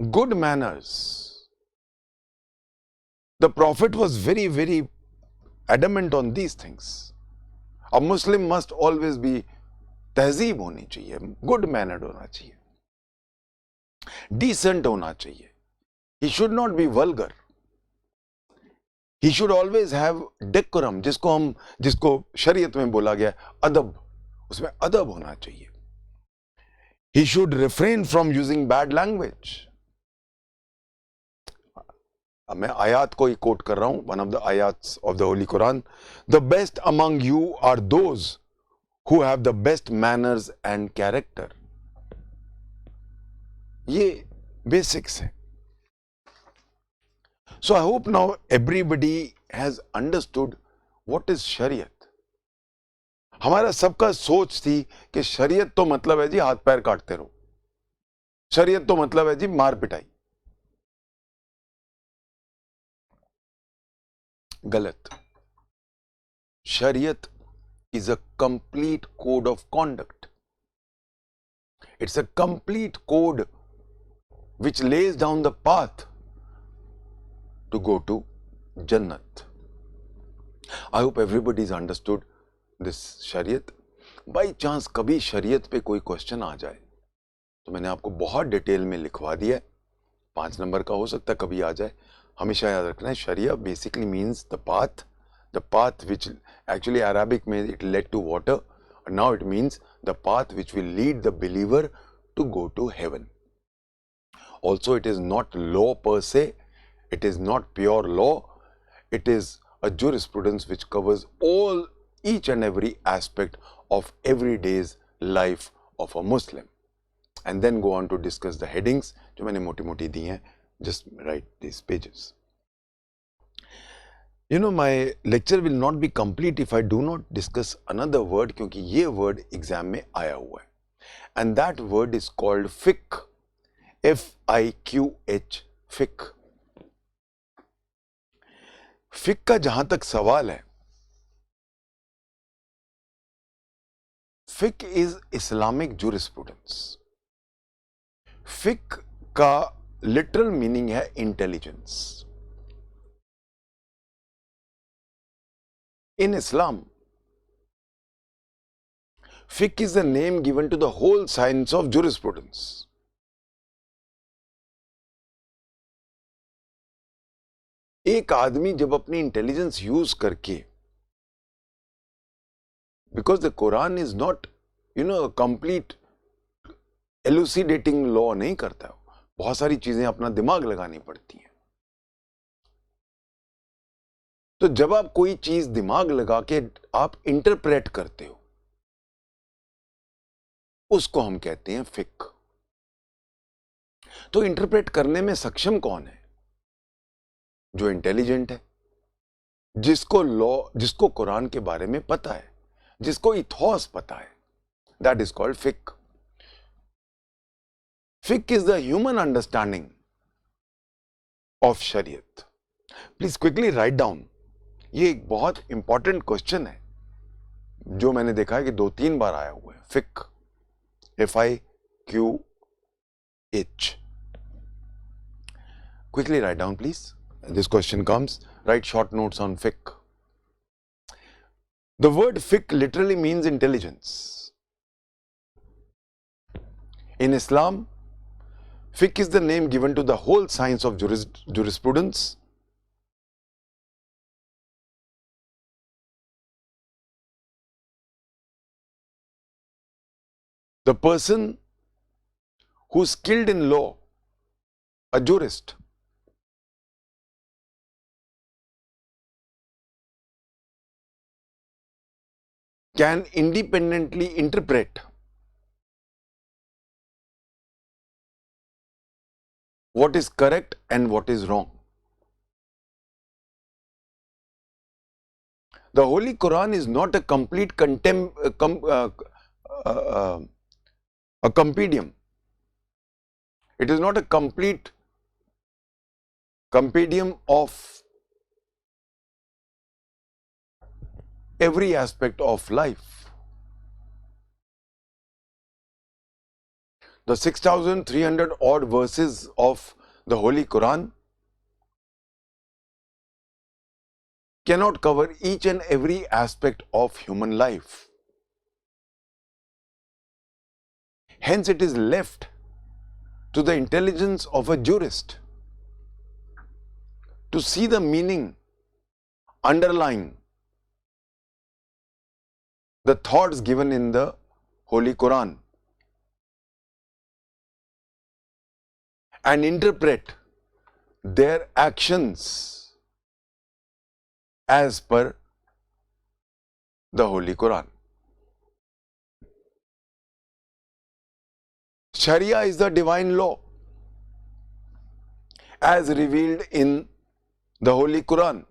good manners, the profit was very very adamant on these things. A Muslim must always be, तहजीब होनी चाहिए, गुड मैनर्ड होना चाहिए, डिसेंट होना चाहिए, he should not be vulgar, he should always have decorum, जिसको शरीयत में बोला गया अदब, उसमें अदब होना चाहिए। he should refrain from using bad language। अब मैं आयात को ही कोट कर रहा हूं, वन ऑफ द आयात्स of the holy Quran, the best among you are those who have the best manners and character। ये बेसिक्स है। So I hope now everybody has understood what is शरीयत। हमारा सबका सोच थी कि शरीयत तो मतलब है जी हाथ पैर काटते रहो, शरीयत तो मतलब है जी मार पिटाई। गलत। शरीयत is a complete code of conduct. It's a complete code which lays down the path to go to Jannat. I hope everybody's understood this शरीयत। बाई चांस कभी शरीयत पे कोई क्वेश्चन आ जाए तो मैंने आपको बहुत डिटेल में लिखवा दिया है, 5 नंबर का हो सकता है कभी आ जाए। हमेशा याद रखना है शरिया basically means the path which actually Arabic में it led to water, and now it means the path which will lead the believer to go to heaven. Also it is not law per se, it is not pure law, it is a jurisprudence which covers each and every aspect of everyday's life of a Muslim, and then go on to discuss the headings जो मैंने मोटी-मोटी दी हैं, just write these pages. You know, my lecture will not be complete if I do not discuss another word, क्योंकि ये word exam में आया हुआ है, and that word is called fiqh, F-I-Q-H, fiqh। fiqh का जहां तक सवाल है, fiqh is Islamic jurisprudence। fiqh का literal meaning है intelligence। In Islam, fiqh is the name given to the whole science of jurisprudence। एक आदमी जब अपनी इंटेलिजेंस यूज करके, because the Quran is not complete elucidating law नहीं करता, बहुत सारी चीजें अपना दिमाग लगानी पड़ती हैं। तो जब आप कोई चीज दिमाग लगा के आप इंटरप्रेट करते हो, उसको हम कहते हैं फिक्र। तो इंटरप्रेट करने में सक्षम कौन है? जो इंटेलिजेंट है, जिसको कुरान के बारे में पता है, जिसको इथॉस पता है, दैट इज कॉल्ड फिक्र। फिक्र is the human understanding of शरीयत। प्लीज क्विकली राइट डाउन, ये एक बहुत इंपॉर्टेंट क्वेश्चन है जो मैंने देखा है कि 2-3 बार आया हुआ है। फिक्र, F-I-Q-H। quickly write down please, this question comes, write short notes on fiqh। the word fiqh literally means intelligence। in Islam, fiqh is the name given to the whole science of jurisprudence। the person who's skilled in law, a jurist, can independently interpret what is correct and what is wrong. The Holy Quran is not a complete a compendium. It is not a complete compendium of every aspect of life. The 6,300 odd verses of the Holy Quran cannot cover each and every aspect of human life. Hence, it is left to the intelligence of a jurist to see the meaning underlying the thoughts given in the Holy Quran and interpret their actions as per the Holy Quran. Sharia is the divine law as revealed in the Holy Quran.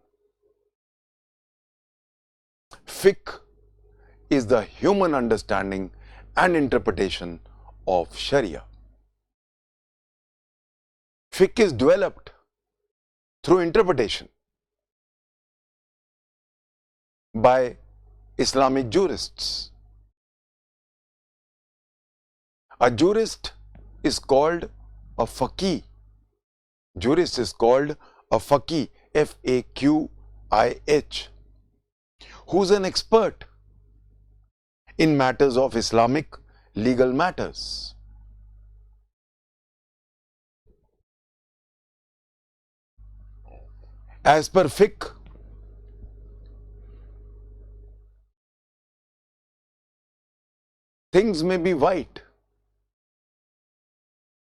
Fiqh is the human understanding and interpretation of Sharia. Fiqh is developed through interpretation by Islamic jurists. A jurist is called a faqih. Jurist is called a faqih, F-A-Q-I-H, who's an expert in matters of Islamic legal matters. As per fiqh, things may be white,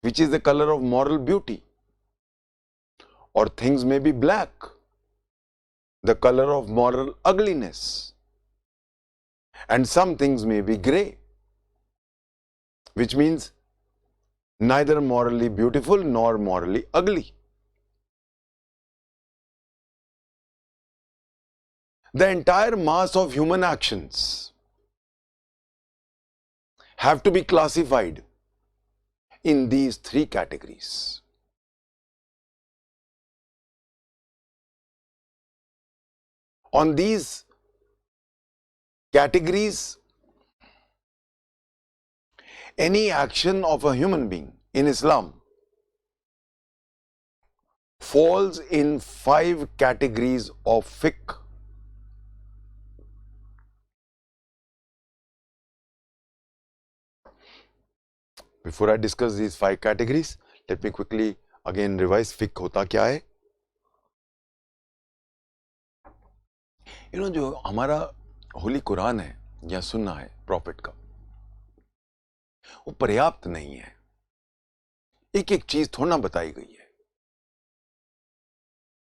which is the color of moral beauty, or things may be black, the color of moral ugliness, and some things may be gray, which means neither morally beautiful nor morally ugly. The entire mass of human actions have to be classified in these three categories. On these categories, any action of a human being in Islam falls in 5 categories of fiqh. Before I discuss these 5 categories, let me quickly again revise fiqh होता क्या है. जो हमारा होली कुरान है या सुन्ना है profit का, वो पर्याप्त नहीं है. एक एक चीज थोड़ा ना बताई गई है.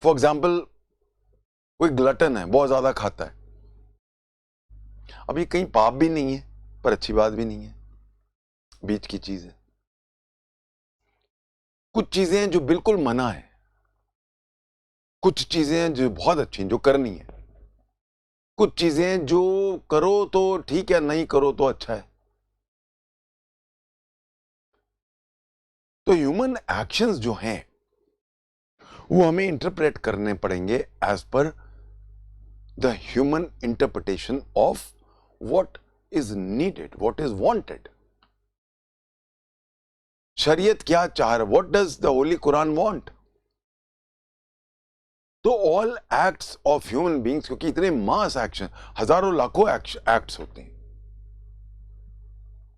फॉर एग्जाम्पल, कोई ग्लटन है, बहुत ज्यादा खाता है. अब ये कहीं पाप भी नहीं है पर अच्छी बात भी नहीं है, बीच की चीज है. कुछ चीजें हैं जो बिल्कुल मना है, कुछ चीजें हैं जो बहुत अच्छी हैं, जो करनी है. कुछ चीजें जो करो तो ठीक है, नहीं करो तो अच्छा है. तो ह्यूमन एक्शंस जो हैं वो हमें इंटरप्रेट करने पड़ेंगे as per the human interpretation of what is needed, what is wanted. शरीयत क्या चाह रहा, what does the holy Quran want. तो all acts of human beings, क्योंकि इतने मास एक्शन, हजारों लाखों एक्ट्स होते हैं,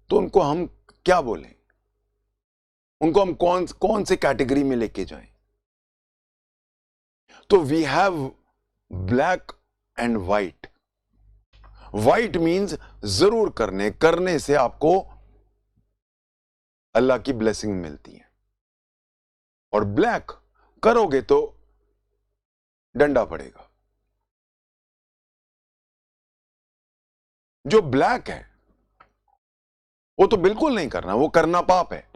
तो उनको हम क्या बोलें, उनको हम कौन से कैटेगरी में लेके जाएं. तो we have black and white. White means जरूर करने से आपको अल्लाह की ब्लेसिंग मिलती है, और ब्लैक करोगे तो डंडा पड़ेगा. जो ब्लैक है वो तो बिल्कुल नहीं करना, वो करना पाप है।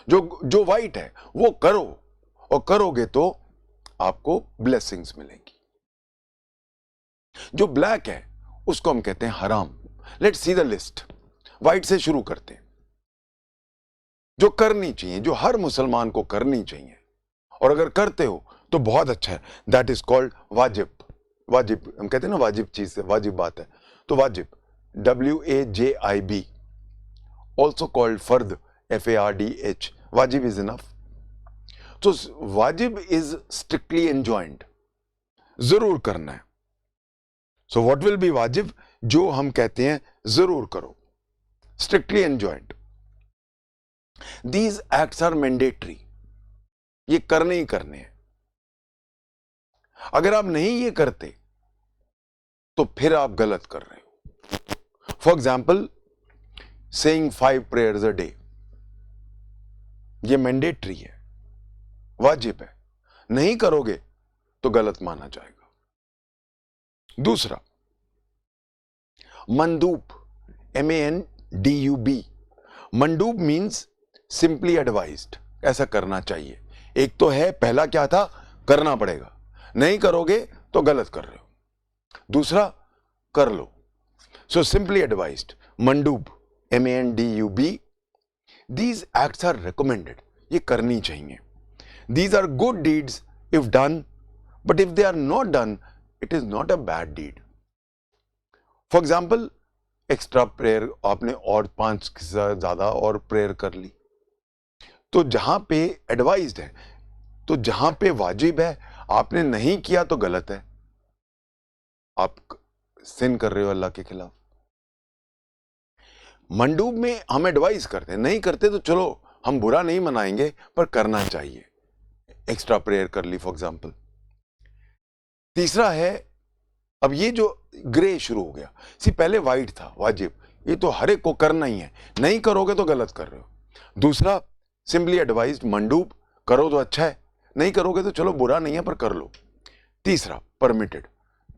जो व्हाइट है वो करो, और करोगे तो आपको ब्लेसिंग्स मिलेंगी। जो ब्लैक है उसको हम कहते हैं हराम। Let's see the list. White से शुरू करते हैं। जो करनी चाहिए, जो हर मुसलमान को करनी चाहिए, और अगर करते हो तो बहुत अच्छा है, दैट इज कॉल्ड वाजिब। वाजिब हम कहते हैं ना, वाजिब चीज से वाजिब बात है, तो वाजिब WAJIB, ऑल्सो कॉल्ड फर्द FARDH। वाजिब इज इनफ। तो वाजिब इज स्ट्रिक्टली एंजॉइंड, जरूर करना है। सो व्हाट विल बी वाजिब? जो हम कहते हैं जरूर करो, strictly enjoined. These acts are mandatory, ये करने ही करने हैं। अगर आप नहीं ये करते तो फिर आप गलत कर रहे हो। For example, saying 5 prayers a day, ये मैंडेटरी है, वाजिब है। नहीं करोगे तो गलत माना जाएगा। दूसरा, मंदूब, MANDUB। मंडूब मीन्स सिंपली एडवाइज्ड, ऐसा करना चाहिए। एक तो है, पहला क्या था, करना पड़ेगा, नहीं करोगे तो गलत कर रहे हो। दूसरा, कर लो। सो सिंपली एडवाइज्ड, मंडूब, MANDUB। These acts are recommended, ये करनी चाहिए। These are good deeds if done, but if they are not done, it is not a bad deed. For example, extra prayer आपने और 5 से ज्यादा और प्रेयर कर ली, तो जहां पे एडवाइज्ड है, तो जहां पे वाजिब है, आपने नहीं किया तो गलत है, आप सिन कर रहे हो अल्लाह के खिलाफ। मंडूब में हम एडवाइस करते हैं, नहीं करते तो चलो हम बुरा नहीं मनाएंगे, पर करना चाहिए। एक्स्ट्रा प्रेयर कर ली फॉर एग्जाम्पल। तीसरा है, अब ये जो ग्रे शुरू हो गया, पहले व्हाइट था वाजिब, ये तो हर एक को करना ही है, नहीं करोगे तो गलत कर रहे हो। दूसरा, सिंपली एडवाइज्ड, मंडूब, करो तो अच्छा है, नहीं करोगे तो चलो बुरा नहीं है पर कर लो। तीसरा, परमिटेड,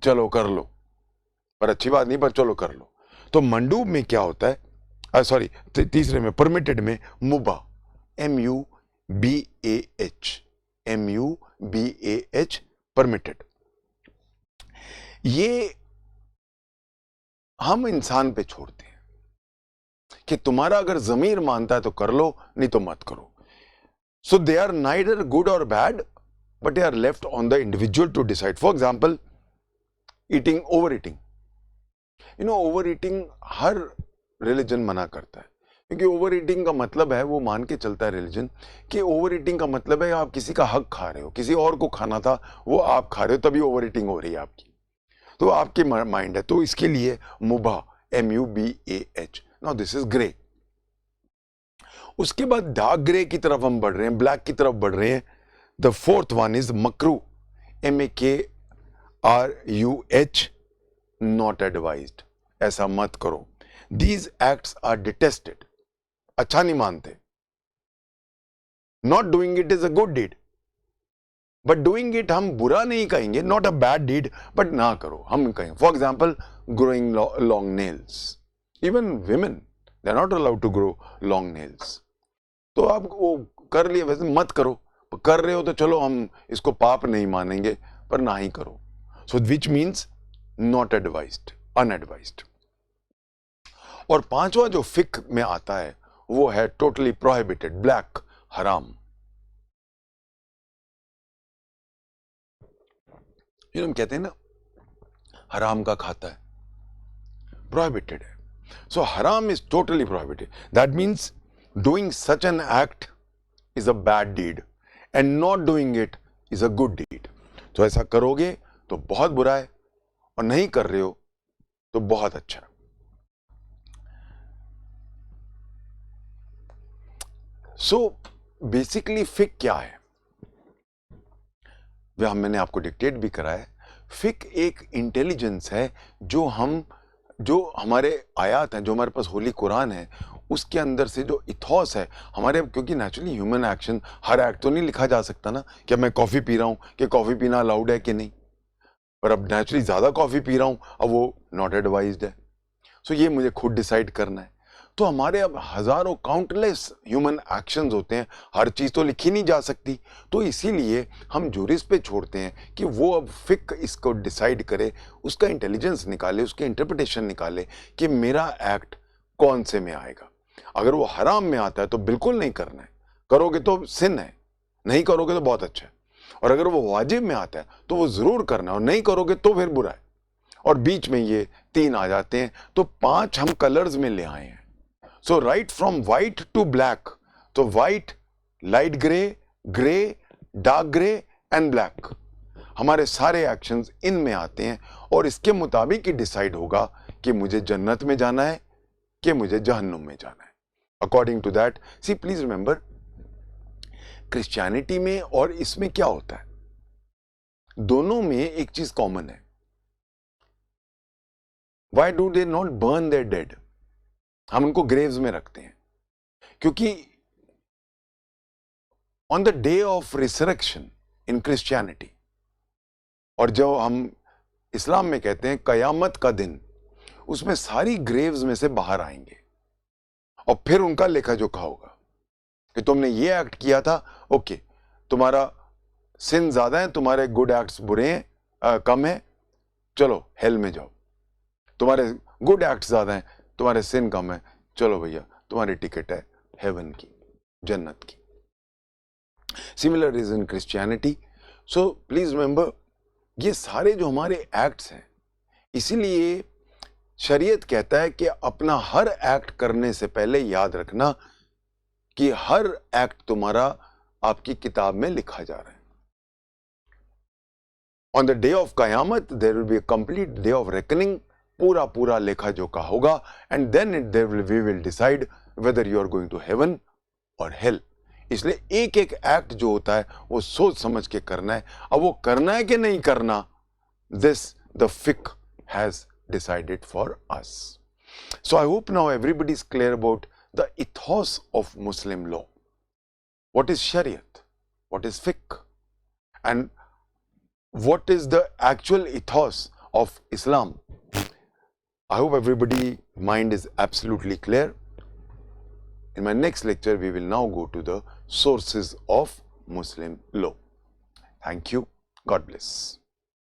चलो कर लो, पर अच्छी बात नहीं, पर चलो कर लो। तो मंडूब में क्या होता है, सॉरी, तीसरे में परमिटेड में मुबा, MUBAH, परमिटेड। ये हम इंसान पे छोड़ते हैं कि तुम्हारा अगर जमीर मानता है तो कर लो, नहीं तो मत करो। So they are neither good और bad, but they are left on the individual to decide. For example, eating, over eating. Over eating हर रिलीजन मना करता है, क्योंकि ओवर ईटिंग का मतलब है, वो मान के चलता है रिलीजन कि ओवर ईटिंग का मतलब है आप किसी का हक खा रहे हो, किसी और को खाना था वो आप खा रहे हो, तभी ओवर ईटिंग हो रही है आपकी, तो आपकी माइंड है। तो इसके लिए मुबा, MUBAH। Now this is grey. उसके बाद डार्क ग्रे की तरफ हम बढ़ रहे हैं, ब्लैक की तरफ बढ़ रहे हैं। द फोर्थ वन इज मकरू, MAKRUH, नॉट एडवाइज्ड, ऐसा मत करो। दीज एक्ट्स आर डिटेस्टेड, अच्छा नहीं मानते। Not doing it is a good deed, but doing it हम बुरा नहीं कहेंगे, not a bad deed, but ना करो हम कहेंगे। For example, growing long nails, even women they are not allowed to grow long nails. तो आप वो कर लिए, वैसे मत करो, कर रहे हो तो चलो हम इसको पाप नहीं मानेंगे, पर ना ही करो। सो विच मीन्स नॉट एडवाइज्ड, अनएडवाइज्ड। और पांचवा जो फिक में आता है वो है टोटली प्रोहिबिटेड, ब्लैक, हराम। हम कहते हैं ना, हराम का खाता है, प्रोहिबिटेड है। So haram is totally prohibited. That means doing such an act is a bad deed and not doing it is a good deed. तो ऐसा करोगे तो बहुत बुरा है, और नहीं कर रहे हो तो बहुत अच्छा है। सो बेसिकली फिक क्या है, वह मैंने आपको डिक्टेट भी करा है। फिक एक इंटेलिजेंस है जो हमारे आयात हैं, जो हमारे पास होली कुरान है, उसके अंदर से जो इथॉस है हमारे, क्योंकि नेचुरली ह्यूमन एक्शन, हर एक्ट तो नहीं लिखा जा सकता ना कि मैं कॉफी पी रहा हूं कि कॉफी पीना अलाउड है कि नहीं, पर अब नेचुरली ज़्यादा कॉफ़ी पी रहा हूँ, अब वो नॉट एडवाइज्ड है। सो ये मुझे खुद डिसाइड करना है। तो हमारे अब हज़ारों काउंटलेस ह्यूमन एक्शंस होते हैं, हर चीज़ तो लिखी नहीं जा सकती, तो इसीलिए हम जूरिस्ट पे छोड़ते हैं कि वो अब फिक इसको डिसाइड करे, उसका इंटेलिजेंस निकाले, उसकी इंटरप्रिटेशन निकाले कि मेरा एक्ट कौन से में आएगा। अगर वो हराम में आता है तो बिल्कुल नहीं करना है, करोगे तो सिन है, नहीं करोगे तो बहुत अच्छा है। और अगर वो वाजिब में आता है तो वो ज़रूर करना है, और नहीं करोगे तो फिर बुरा है। और बीच में ये 3 आ जाते हैं, तो 5 हम कलर्स में ले आए हैं। So right from white to black, तो white, light grey, grey, dark grey and black, हमारे सारे एक्शंस इनमें आते हैं और इसके मुताबिक ही डिसाइड होगा कि मुझे जन्नत में जाना है कि मुझे जहन्नुम में जाना है। According to that, see please remember, Christianity में और इसमें क्या होता है, दोनों में एक चीज कॉमन है। Why do they not burn their dead? हम उनको ग्रेव्स में रखते हैं क्योंकि on the day of resurrection in Christianity, और जो हम इस्लाम में कहते हैं कयामत का दिन, उसमें सारी ग्रेव्स में से बाहर आएंगे और फिर उनका लेखा जोखा होगा कि तुमने ये एक्ट किया था, ओके, तुम्हारा सिन ज्यादा है, तुम्हारे गुड एक्ट्स बुरे हैं, कम है, चलो हेल में जाओ। तुम्हारे गुड एक्ट्स ज्यादा हैं, तुम्हारे सिन कम है, चलो भैया तुम्हारी टिकट है हेवन की, जन्नत की। Similar is in Christianity. So please remember, ये सारे जो हमारे एक्ट्स हैं, इसीलिए शरीयत कहता है कि अपना हर एक्ट करने से पहले याद रखना कि हर एक्ट तुम्हारा आपकी किताब में लिखा जा रहा है। On the day of qayamat there will be a complete day of reckoning, पूरा लेखा जोखा होगा, and then we will decide whether you are going to heaven और हेल। इसलिए एक एक एक्ट जो होता है वो सोच समझ के करना है। अब वो करना है कि नहीं करना, दिस द फिक has decided for us. So I hope now everybody is clear about the ethos of Muslim law. What is Shariat? What is fiqh? And what is the actual ethos of Islam? I hope everybody mind is absolutely clear. In my next lecture, we will now go to the sources of Muslim law. Thank you. God bless.